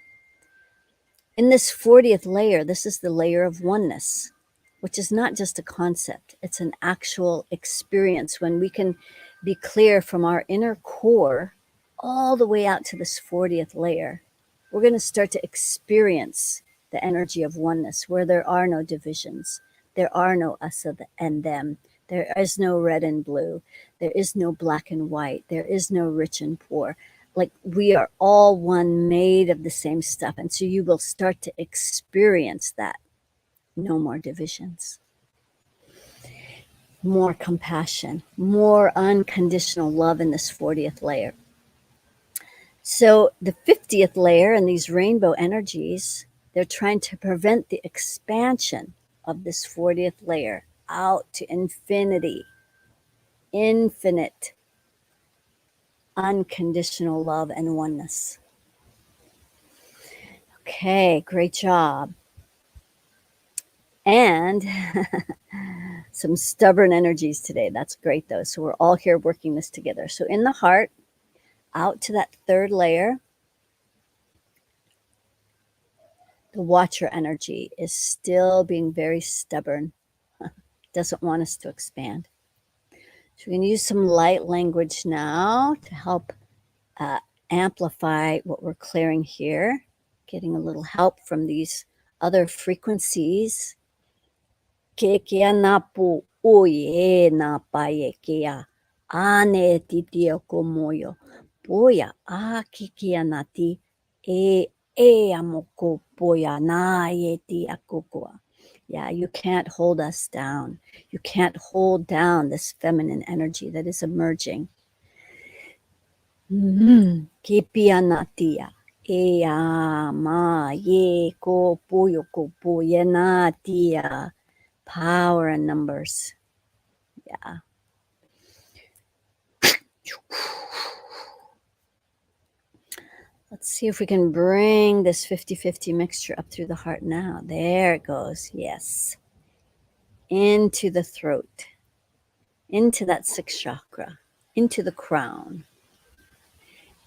In this 40th layer, this is the layer of oneness, which is not just a concept. It's an actual experience when we can be clear from our inner core all the way out to this 40th layer. We're going to start to experience the energy of oneness where there are no divisions. There are no us and them. There is no red and blue. There is no black and white. There is no rich and poor. Like, we are all one, made of the same stuff. And so you will start to experience that. No more divisions. More compassion, more unconditional love in this 40th layer. So the 50th layer and these rainbow energies, they're trying to prevent the expansion of this 40th layer out to infinity, infinite, unconditional love and oneness. Okay, great job. And some stubborn energies today. That's great, though. So we're all here working this together. So in the heart, out to that third layer, the watcher energy is still being very stubborn. Doesn't want us to expand. So we're going to use some light language now to help amplify what we're clearing here, getting a little help from these other frequencies. Ke kia napu oye na paye kia ane titio komoyo boya a kikia nati e amoko boya na ye ti akokoa. Yeah, you can't hold us down. You can't hold down this feminine energy that is emerging. Kipia natia e ma ye ko boyo ko boya natia. Power in numbers. Yeah. Let's see if we can bring this 50-50 mixture up through the heart now. There it goes. Yes. Into the throat. Into that sixth chakra. Into the crown.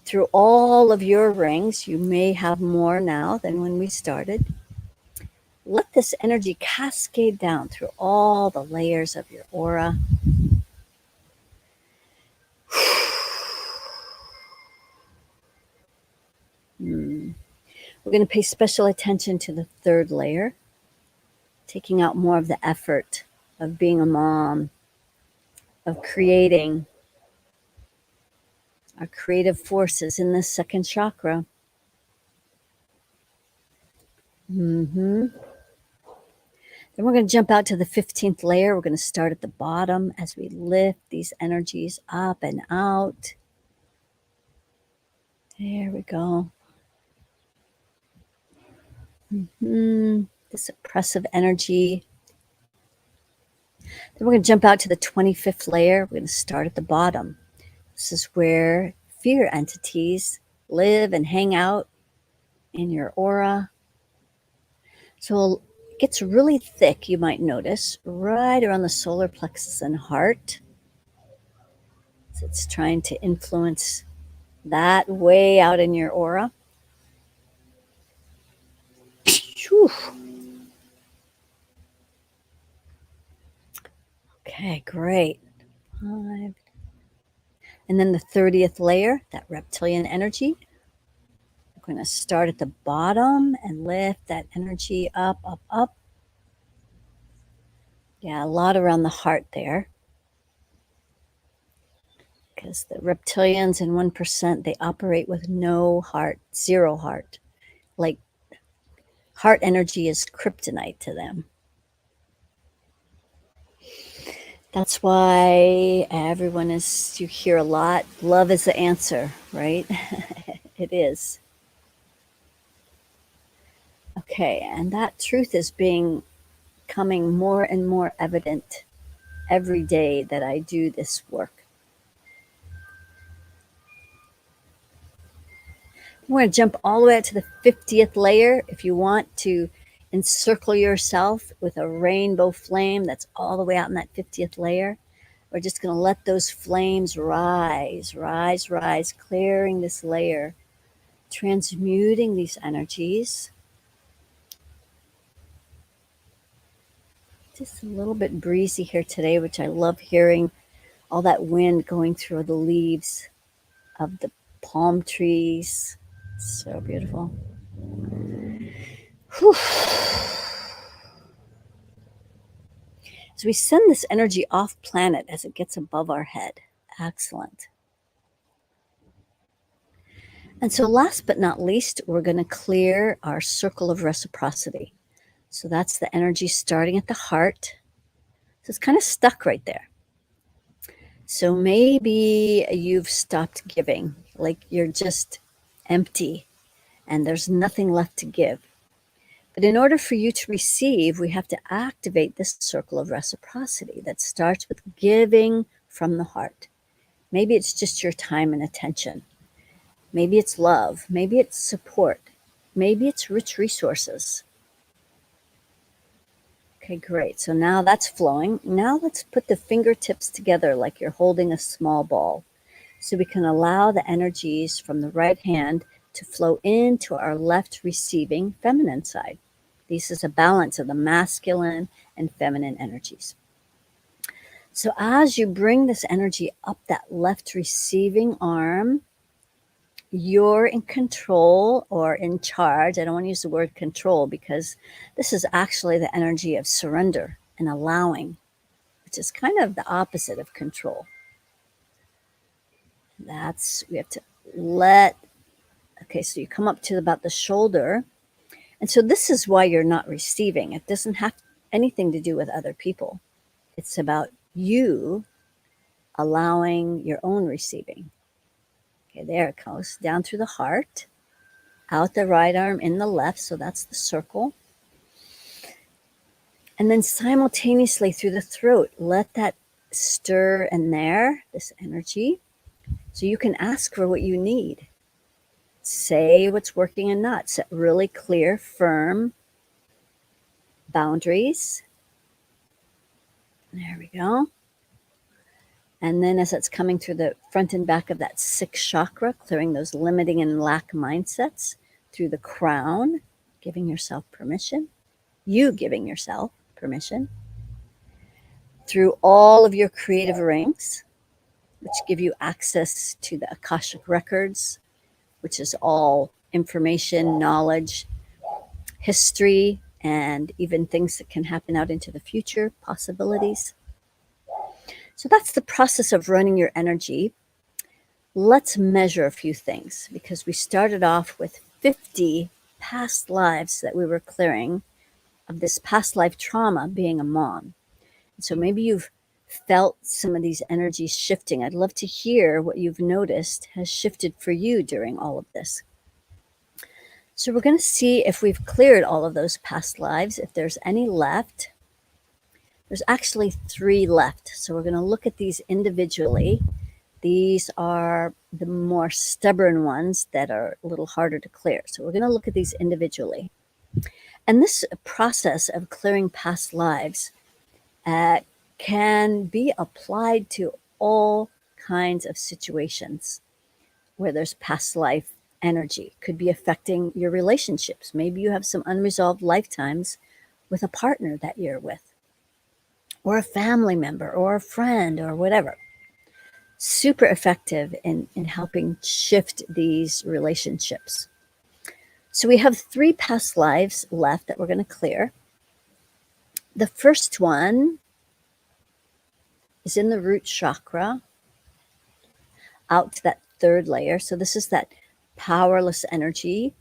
Through all of your rings, you may have more now than when we started. Let this energy cascade down through all the layers of your aura. We're going to pay special attention to the third layer, taking out more of the effort of being a mom, of creating our creative forces in this second chakra. Then we're going to jump out to the 15th layer. We're going to start at the bottom as we lift these energies up and out. There we go. This oppressive energy. Then we're going to jump out to the 25th layer. We're going to start at the bottom. This is where fear entities live and hang out in your aura. So it gets really thick, you might notice, right around the solar plexus and heart. So it's trying to influence that way out in your aura. Whew. Okay, great. 5. And then the 30th layer, that reptilian energy. We're going to start at the bottom and lift that energy up, up, up. Yeah, a lot around the heart there. Because the reptilians and 1%, they operate with no heart, zero heart. Like heart energy is kryptonite to them. That's why everyone is, you hear a lot, love is the answer, right? It is. Okay, and that truth is becoming more and more evident every day that I do this work. I'm going to jump all the way out to the 50th layer. If you want to encircle yourself with a rainbow flame that's all the way out in that 50th layer, we're just going to let those flames rise, rise, rise, clearing this layer, transmuting these energies. Just a little bit breezy here today, which I love hearing all that wind going through the leaves of the palm trees. So beautiful. Whew. So we send this energy off planet as it gets above our head. Excellent. And so last but not least, we're going to clear our circle of reciprocity. So that's the energy starting at the heart. So it's kind of stuck right there. So maybe you've stopped giving, like you're just empty and there's nothing left to give. But in order for you to receive, we have to activate this circle of reciprocity that starts with giving from the heart. Maybe it's just your time and attention. Maybe it's love. Maybe it's support. Maybe it's rich resources. Okay, great. So now that's flowing. Now let's put the fingertips together like you're holding a small ball. So we can allow the energies from the right hand to flow into our left receiving feminine side. This is a balance of the masculine and feminine energies. So as you bring this energy up that left receiving arm, you're in control or in charge. I don't want to use the word control because this is actually the energy of surrender and allowing, which is kind of the opposite of control. We have to let, okay, so you come up to about the shoulder. And so this is why you're not receiving. It doesn't have anything to do with other people. It's about you allowing your own receiving. Okay, there it goes, down through the heart, out the right arm, in the left, so that's the circle. And then simultaneously through the throat, let that stir in there, this energy, so you can ask for what you need. Say what's working and not. Set really clear, firm boundaries. There we go. And then as it's coming through the front and back of that 6th chakra, clearing those limiting and lack mindsets through the crown, giving yourself permission, you giving yourself permission, through all of your creative rings, which give you access to the Akashic records, which is all information, knowledge, history, and even things that can happen out into the future, possibilities. So that's the process of running your energy. Let's measure a few things because we started off with 50 past lives that we were clearing of this past life trauma being a mom. So maybe you've felt some of these energies shifting. I'd love to hear what you've noticed has shifted for you during all of this. So we're going to see if we've cleared all of those past lives, if there's any left. There's actually 3 left. So we're going to look at these individually. These are the more stubborn ones that are a little harder to clear. So we're going to look at these individually. And this process of clearing past lives can be applied to all kinds of situations where there's past life energy. Could be affecting your relationships. Maybe you have some unresolved lifetimes with a partner that you're with, or a family member, or a friend, or whatever. super effective in helping shift these relationships. So we have 3 past lives left that we're going to clear. The first one is in the root chakra, out to that 3rd layer. So this is that powerless energy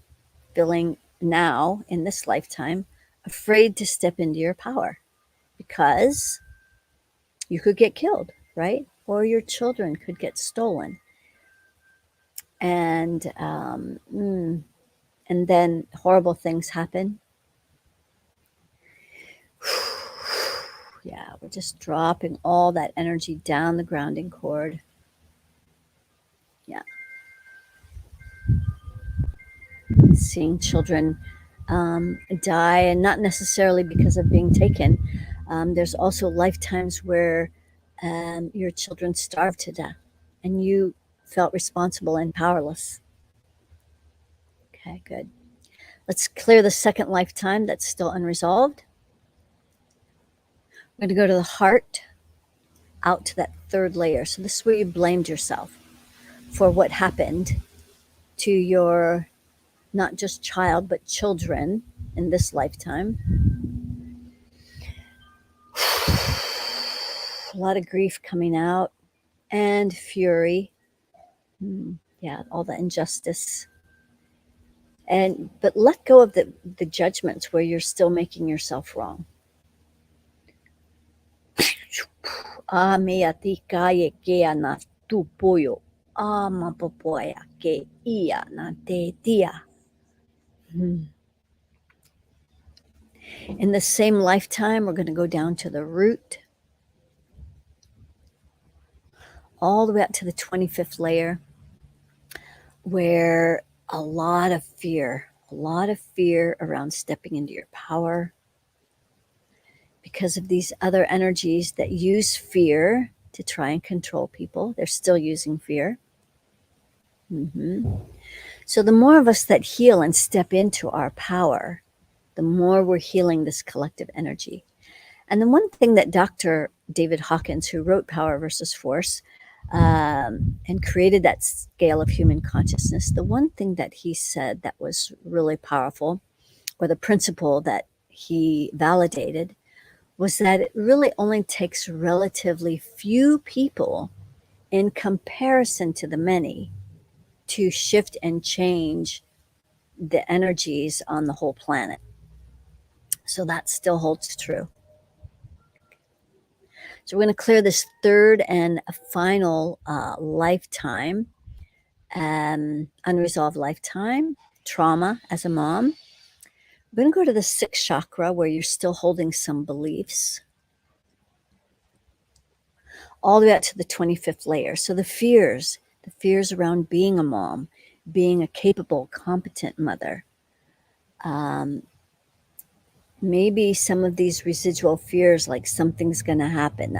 feeling now in this lifetime afraid to step into your power because you could get killed, right? Or your children could get stolen. And then horrible things happen. Yeah, we're just dropping all that energy down the grounding cord. Yeah. Seeing children die, and not necessarily because of being taken. There's also lifetimes where your children starved to death and you felt responsible and powerless. Okay, good. Let's clear the 2nd lifetime that's still unresolved. We're going to go to the heart, out to that 3rd layer. So this is where you blamed yourself for what happened to your not just child, but children in this lifetime. A lot of grief coming out and fury. Yeah, all the injustice. But let go of the judgments where you're still making yourself wrong. Mea tika ye kea na tupoyo. Mapopoya ke ia na te tia. In the same lifetime, we're going to go down to the root, all the way up to the 25th layer, where a lot of fear around stepping into your power because of these other energies that use fear to try and control people. They're still using fear. So the more of us that heal and step into our power, the more we're healing this collective energy. And the one thing that Dr. David Hawkins, who wrote Power versus Force and created that scale of human consciousness, the one thing that he said that was really powerful, or the principle that he validated, was that it really only takes relatively few people in comparison to the many to shift and change the energies on the whole planet. So that still holds true. So we're going to clear this 3rd and final lifetime, unresolved lifetime, trauma as a mom. We're going to go to the 6th chakra where you're still holding some beliefs, all the way out to the 25th layer. So the fears around being a mom, being a capable, competent mother. Maybe some of these residual fears, like something's going to happen,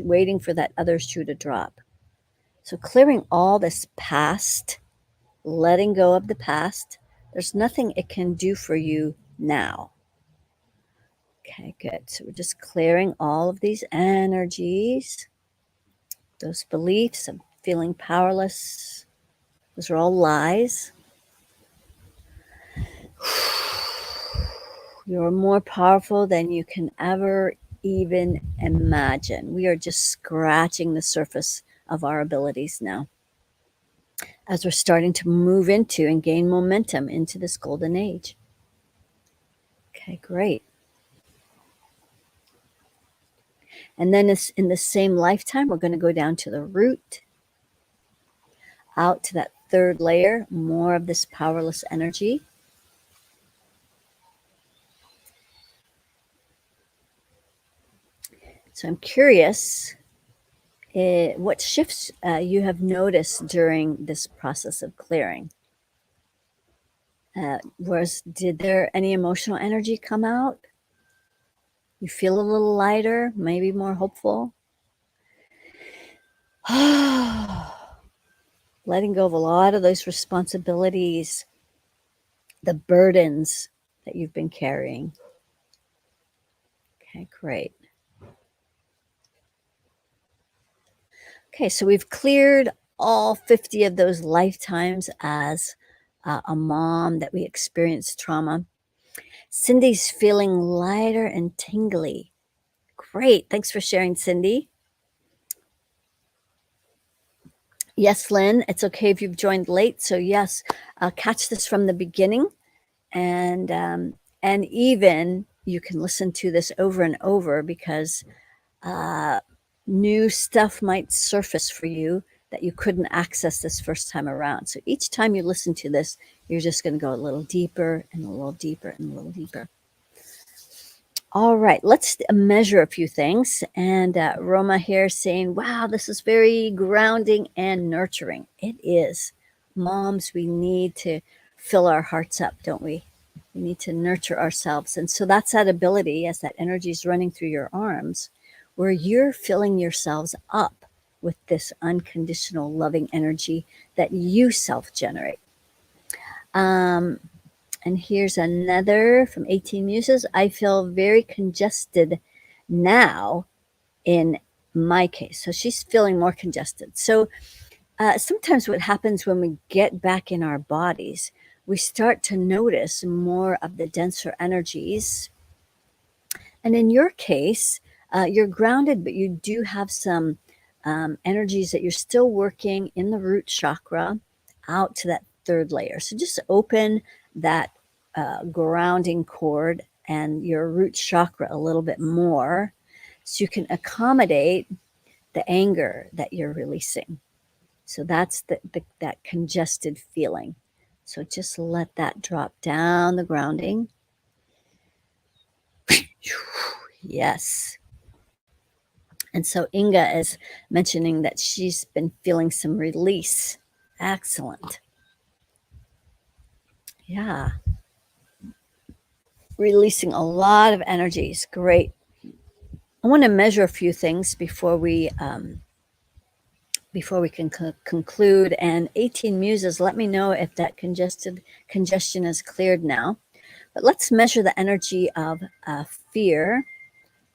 waiting for that other shoe to drop. So clearing all this past, letting go of the past. There's nothing it can do for you now. Okay, good. So we're just clearing all of these energies, those beliefs of feeling powerless. Those are all lies. You're more powerful than you can ever even imagine. We are just scratching the surface of our abilities now, as we're starting to move into and gain momentum into this golden age. Okay, great. And then in the same lifetime, we're going to go down to the root, out to that 3rd layer, more of this powerless energy. So I'm curious what shifts you have noticed during this process of clearing. Did there any emotional energy come out? You feel a little lighter, maybe more hopeful? Letting go of a lot of those responsibilities, the burdens that you've been carrying. Okay, great. Okay, so we've cleared all 50 of those lifetimes as a mom that we experienced trauma. Cindy's feeling lighter and tingly. Great. Thanks for sharing, Cindy. Yes, Lynn, it's okay if you've joined late. So yes, catch this from the beginning, and even you can listen to this over and over because new stuff might surface for you that you couldn't access this first time around. So each time you listen to this, you're just going to go a little deeper and a little deeper and a little deeper. All right, let's measure a few things. And Roma here saying, wow, this is very grounding and nurturing. It is. Moms, we need to fill our hearts up, don't we? We need to nurture ourselves. And so that's that ability as that energy is running through your arms, where you're filling yourselves up with this unconditional loving energy that you self-generate. And here's another from 18 Muses. I feel very congested now in my case. So she's feeling more congested. So sometimes what happens when we get back in our bodies, we start to notice more of the denser energies. And in your case, you're grounded, but you do have some energies that you're still working in the root chakra out to that third layer. So just open that grounding cord and your root chakra a little bit more so you can accommodate the anger that you're releasing. So that's that congested feeling. So just let that drop down the grounding. Yes. And so Inga is mentioning that she's been feeling some release. Excellent. Yeah. Releasing a lot of energies. Great. I want to measure a few things before we can conclude. And 18 Muses, let me know if that congestion is cleared now. But let's measure the energy of fear.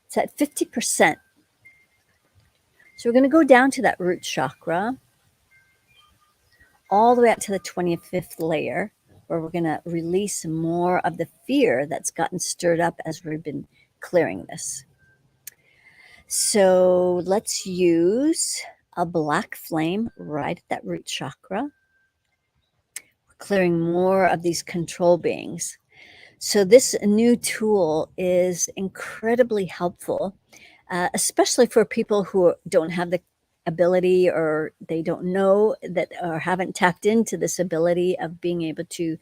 It's at 50%. So we're going to go down to that root chakra, all the way up to the 25th layer, where we're going to release more of the fear that's gotten stirred up as we've been clearing this. So let's use a black flame right at that root chakra. We're clearing more of these control beings. So this new tool is incredibly helpful, especially for people who don't have the ability, or they don't know that, or haven't tapped into this ability of being able to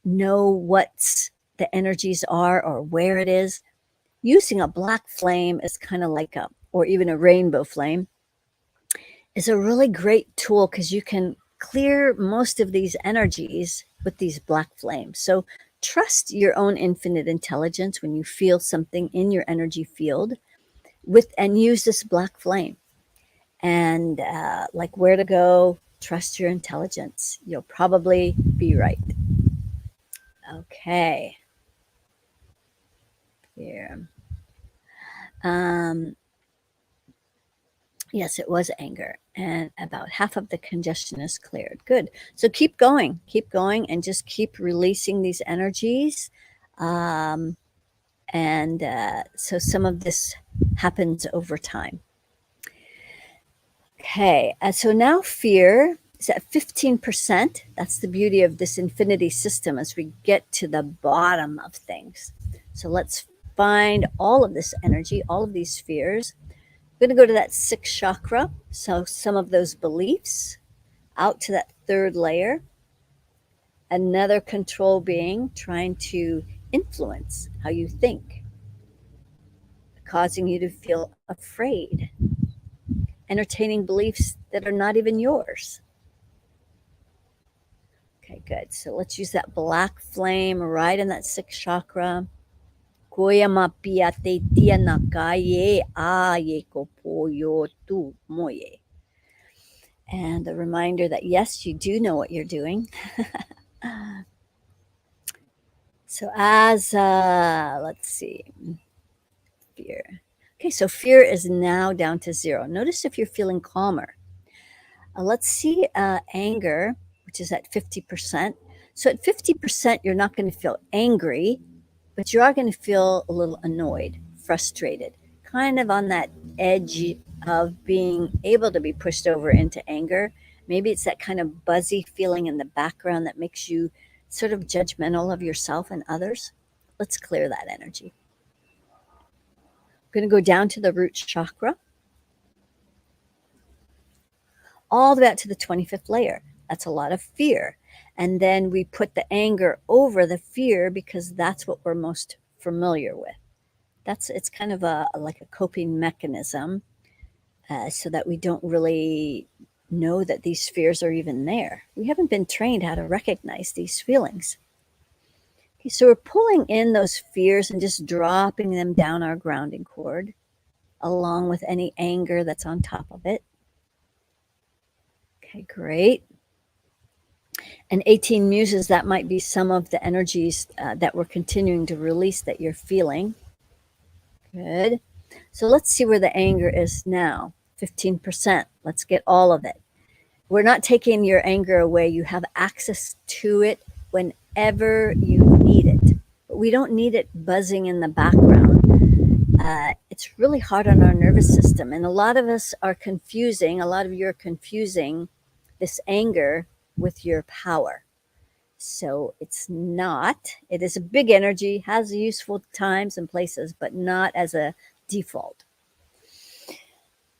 know what the energies are or where it is. Using a black flame is kind of like or even a rainbow flame, is a really great tool because you can clear most of these energies with these black flames. So trust your own infinite intelligence when you feel something in your energy field and use this black flame. And like where to go, trust your intelligence. You'll probably be right. Okay. Here. Yes, it was anger, and about half of the congestion is cleared. Good. So keep going, and just keep releasing these energies. So some of this happens over time. Okay, so now fear is at 15%. That's the beauty of this infinity system as we get to the bottom of things. So let's find all of this energy, all of these fears. I'm going to go to that 6th chakra. So some of those beliefs out to that 3rd layer. Another control being trying to influence how you think, causing you to feel afraid, entertaining beliefs that are not even yours. Okay, good. So let's use that black flame right in that 6th chakra. And a reminder that yes, you do know what you're doing. So as let's see, fear. Okay, so fear is now down to 0. Notice if you're feeling calmer. Let's see anger, which is at 50%. So at 50%, you're not going to feel angry, but you are going to feel a little annoyed, frustrated, kind of on that edge of being able to be pushed over into anger. Maybe it's that kind of buzzy feeling in the background that makes you sort of judgmental of yourself and others. Let's clear that energy. I'm going to go down to the root chakra, all the way out to the 25th layer. That's a lot of fear. And then we put the anger over the fear because that's what we're most familiar with. It's kind of like a coping mechanism, so that we don't really know that these fears are even there. We haven't been trained how to recognize these feelings. Okay, so we're pulling in those fears and just dropping them down our grounding cord, along with any anger that's on top of it. Okay, great. And 18 muses, that might be some of the energies that we're continuing to release that you're feeling. Good. So let's see where the anger is now. 15%. Let's get all of it. We're not taking your anger away. You have access to it whenever you need it. But we don't need it buzzing in the background. It's really hard on our nervous system. And a lot of us are confusing, a lot of you are confusing this anger with your power. So it's not. It is a big energy, has useful times and places, but not as a default.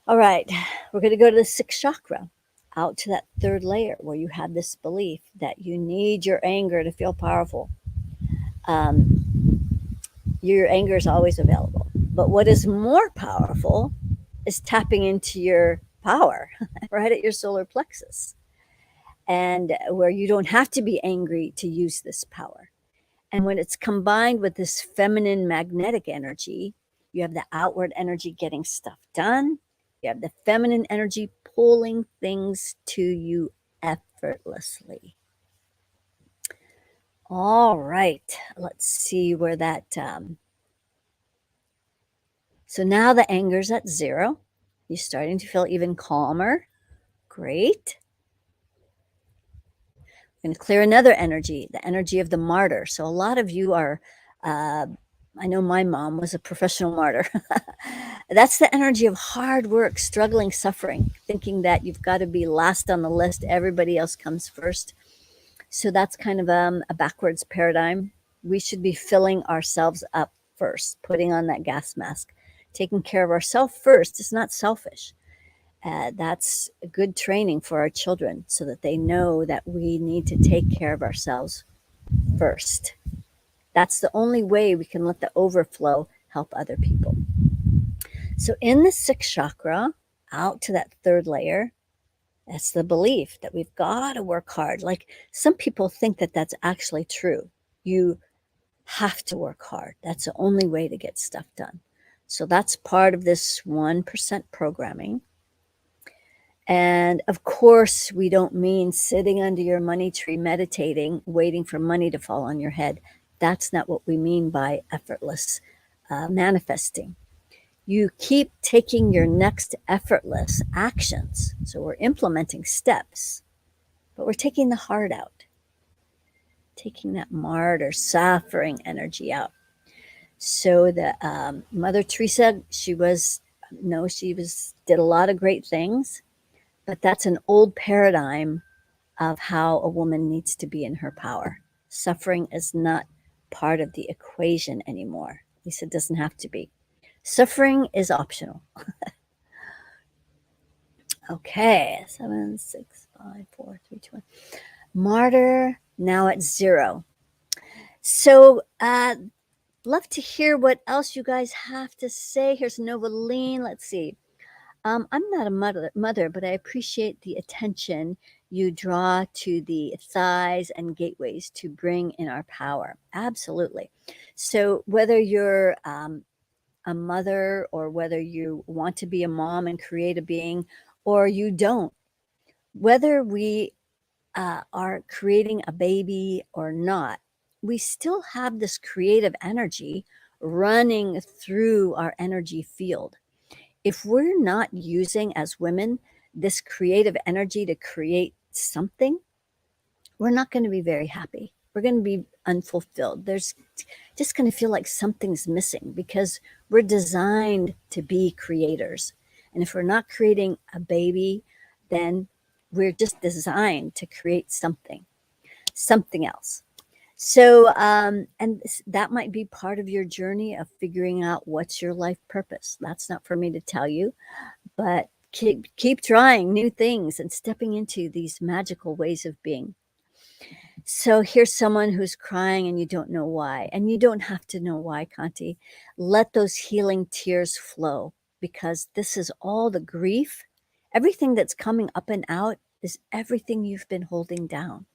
All right, we're going to go to the 6th chakra, out to that 3rd layer where you have this belief that you need your anger to feel powerful. Your anger is always available. But what is more powerful is tapping into your power right at your solar plexus, and where you don't have to be angry to use this power. And when it's combined with this feminine magnetic energy, you have the outward energy getting stuff done. You have the feminine energy pulling things to you effortlessly. All right, let's see where that... So now the anger's at 0. You're starting to feel even calmer. Great. I'm going to clear another energy, the energy of the martyr. So a lot of you are... I know my mom was a professional martyr. That's the energy of hard work, struggling, suffering, thinking that you've got to be last on the list. Everybody else comes first. So that's kind of a backwards paradigm. We should be filling ourselves up first, putting on that gas mask, taking care of ourselves first. It's not selfish. That's a good training for our children so that they know that we need to take care of ourselves first. That's the only way we can let the overflow help other people. So in the 6th chakra, out to that 3rd layer, that's the belief that we've got to work hard. Like, some people think that that's actually true. You have to work hard. That's the only way to get stuff done. So that's part of this 1% programming. And of course, we don't mean sitting under your money tree meditating, waiting for money to fall on your head. That's not what we mean by effortless manifesting. You keep taking your next effortless actions. So we're implementing steps, but we're taking the heart out, taking that martyr, suffering energy out. So the Mother Teresa, she did a lot of great things, but that's an old paradigm of how a woman needs to be in her power. Suffering is not part of the equation anymore. At least it doesn't have to be. Suffering is optional. Okay, 7, 6, 5, 4, 3, 2, 1. Martyr, now at 0. So love to hear what else you guys have to say. Here's Novaline. Let's see. I'm not a mother, but I appreciate the attention you draw to the thighs and gateways to bring in our power. Absolutely. So whether you're a mother, or whether you want to be a mom and create a being, or you don't, whether we are creating a baby or not, we still have this creative energy running through our energy field. If we're not using, as women, this creative energy to create something, we're not going to be very happy. We're going to be unfulfilled. There's just going to feel like something's missing because we're designed to be creators. And if we're not creating a baby, then we're just designed to create something else. So, and that might be part of your journey of figuring out what's your life purpose. That's not for me to tell you, but keep trying new things and stepping into these magical ways of being. So here's someone who's crying and you don't know why. And you don't have to know why, Kanti. Let those healing tears flow, because this is all the grief. Everything that's coming up and out is everything you've been holding down.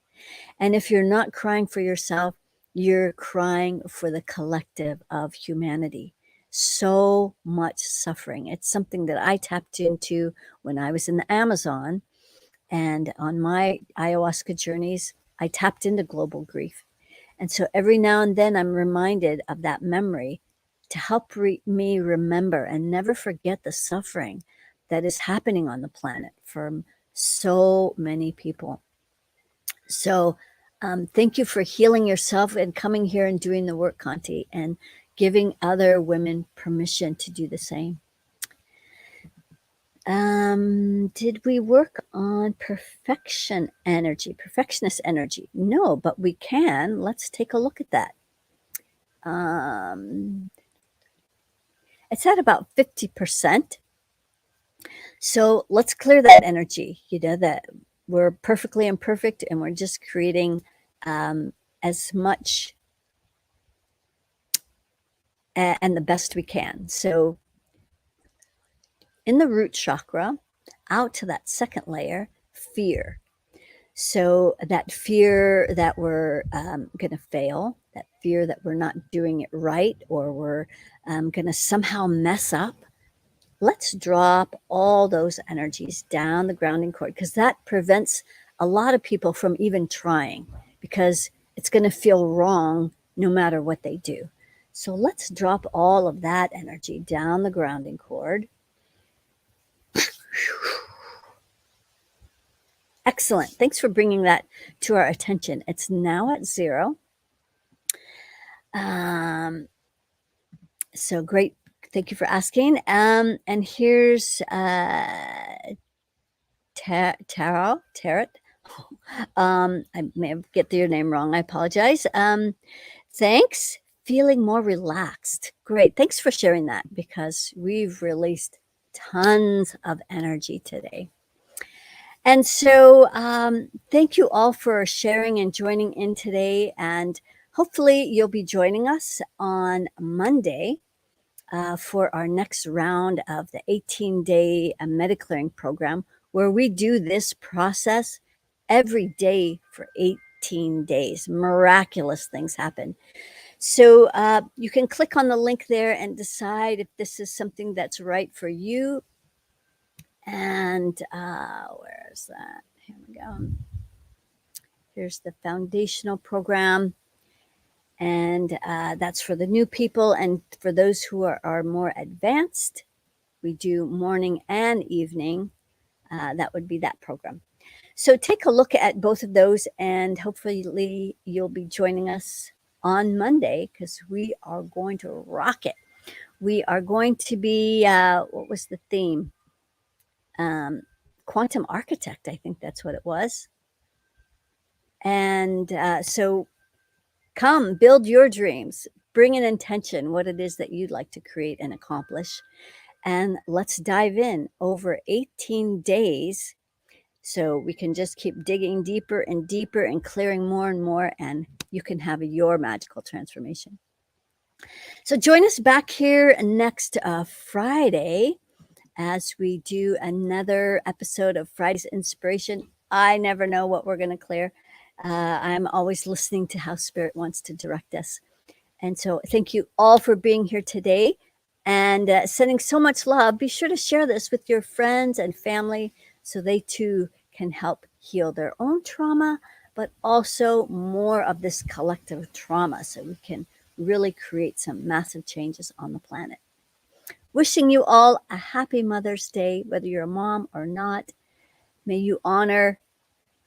And if you're not crying for yourself, you're crying for the collective of humanity. So much suffering. It's something that I tapped into when I was in the Amazon, and on my ayahuasca journeys, I tapped into global grief. And so every now and then I'm reminded of that memory to help me remember and never forget the suffering that is happening on the planet for so many people. So thank you for healing yourself and coming here and doing the work, Kanti, and giving other women permission to do the same. Did we work on perfectionist energy? No, but we can. Let's take a look at that. It's at about 50%. So let's clear that energy, that we're perfectly imperfect and we're just creating as much and the best we can. So in the root chakra, out to that second layer, fear. So that fear that we're going to fail, that fear that we're not doing it right, or we're going to somehow mess up, let's drop all those energies down the grounding cord, because that prevents a lot of people from even trying, because it's going to feel wrong no matter what they do. So let's drop all of that energy down the grounding cord. Excellent. Thanks for bringing that to our attention. It's now at 0. So great. Thank you for asking. And here's Tarot. I may get your name wrong. I apologize. Thanks. Feeling more relaxed. Great. Thanks for sharing that, because we've released tons of energy today. And so thank you all for sharing and joining in today. And hopefully you'll be joining us on Monday for our next round of the 18-day MediClearing program, where we do this process every day for 18 days. Miraculous things happen. So you can click on the link there and decide if this is something that's right for you. And where's that? Here we go. Here's the foundational program. And that's for the new people. And for those who are more advanced, we do morning and evening. That would be that program. So take a look at both of those, and hopefully you'll be joining us on Monday, because we are going to rock it. We are going to be, what was the theme? Quantum architect, I think that's what it was. And so come, build your dreams, bring an intention, what it is that you'd like to create and accomplish. And let's dive in over 18 days, so we can just keep digging deeper and deeper and clearing more and more, and you can have your magical transformation. So join us back here next Friday as we do another episode of Friday's Inspiration. I never know what we're going to clear. I'm always listening to how Spirit wants to direct us. And so thank you all for being here today, and sending so much love. Be sure to share this with your friends and family, so they too can help heal their own trauma, but also more of this collective trauma, so we can really create some massive changes on the planet. Wishing you all a happy Mother's Day, whether you're a mom or not. May you honor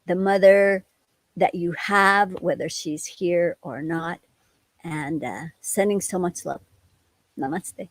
the mother that you have, whether she's here or not, and sending so much love. Namaste.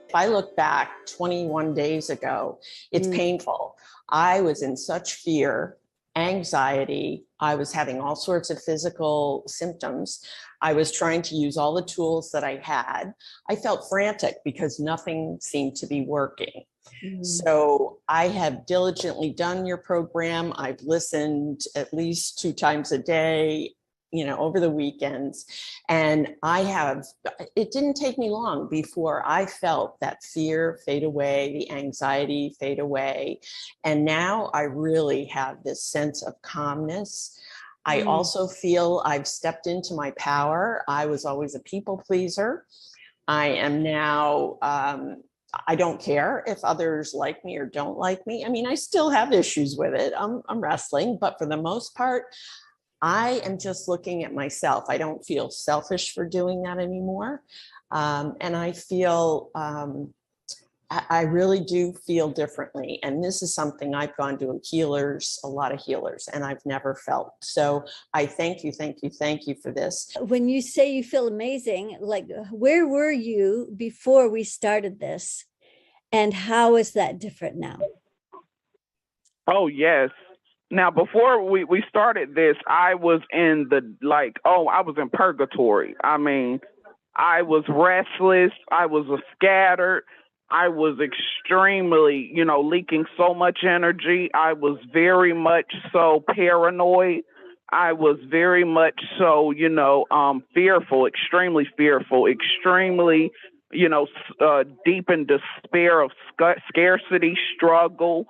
If I look back 21 days ago, it's painful. I was in such fear, anxiety. I was having all sorts of physical symptoms. I was trying to use all the tools that I had. I felt frantic because nothing seemed to be working. So I have diligently done your program. I've listened at least 2 times a day, over the weekends. And it didn't take me long before I felt that fear fade away, the anxiety fade away. And now I really have this sense of calmness. I also feel I've stepped into my power. I was always a people pleaser. I am now, I don't care if others like me or don't like me. I mean, I still have issues with it. I'm wrestling, but for the most part, I am just looking at myself. I don't feel selfish for doing that anymore. And I feel, I really do feel differently. And this is something I've gone to a lot of healers, and I've never felt. So I thank you for this. When you say you feel amazing, like, where were you before we started this? And how is that different now? Oh, yes. Now, before we started this, I was in I was in purgatory. I mean, I was restless. I was scattered. I was extremely, leaking so much energy. I was very much so paranoid. I was very much so, fearful, extremely, deep in despair of scarcity, struggle,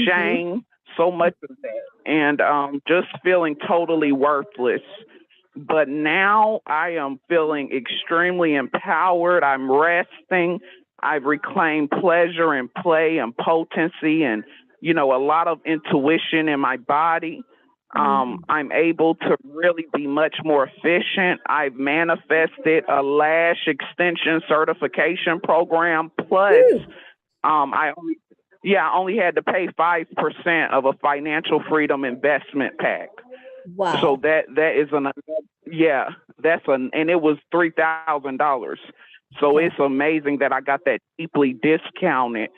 shame, so much of that, and just feeling totally worthless. But now I am feeling extremely empowered. I'm resting. I've reclaimed pleasure and play and potency and, a lot of intuition in my body. I'm able to really be much more efficient. I've manifested a lash extension certification program. Plus, I only had to pay 5% of a financial freedom investment pack. Wow. So that is and it was $3,000. So it's amazing that I got that deeply discounted.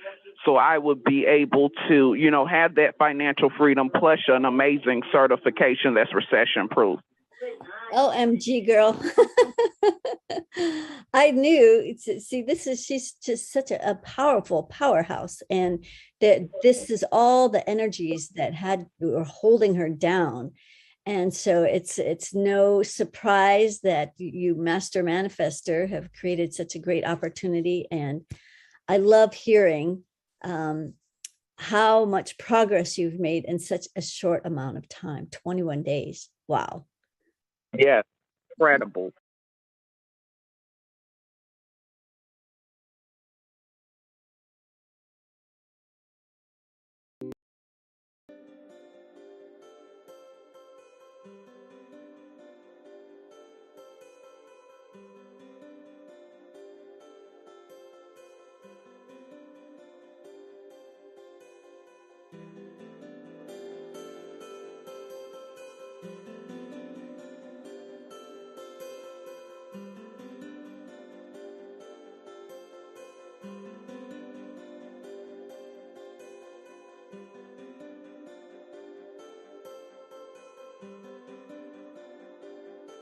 So I would be able to, have that financial freedom plus an amazing certification that's recession proof. OMG, girl. I knew. She's just such a powerful powerhouse, and that this is all the energies that were holding her down. And so it's no surprise that you, Master Manifester, have created such a great opportunity. And I love hearing how much progress you've made in such a short amount of time, 21 days. Wow. Yeah, incredible.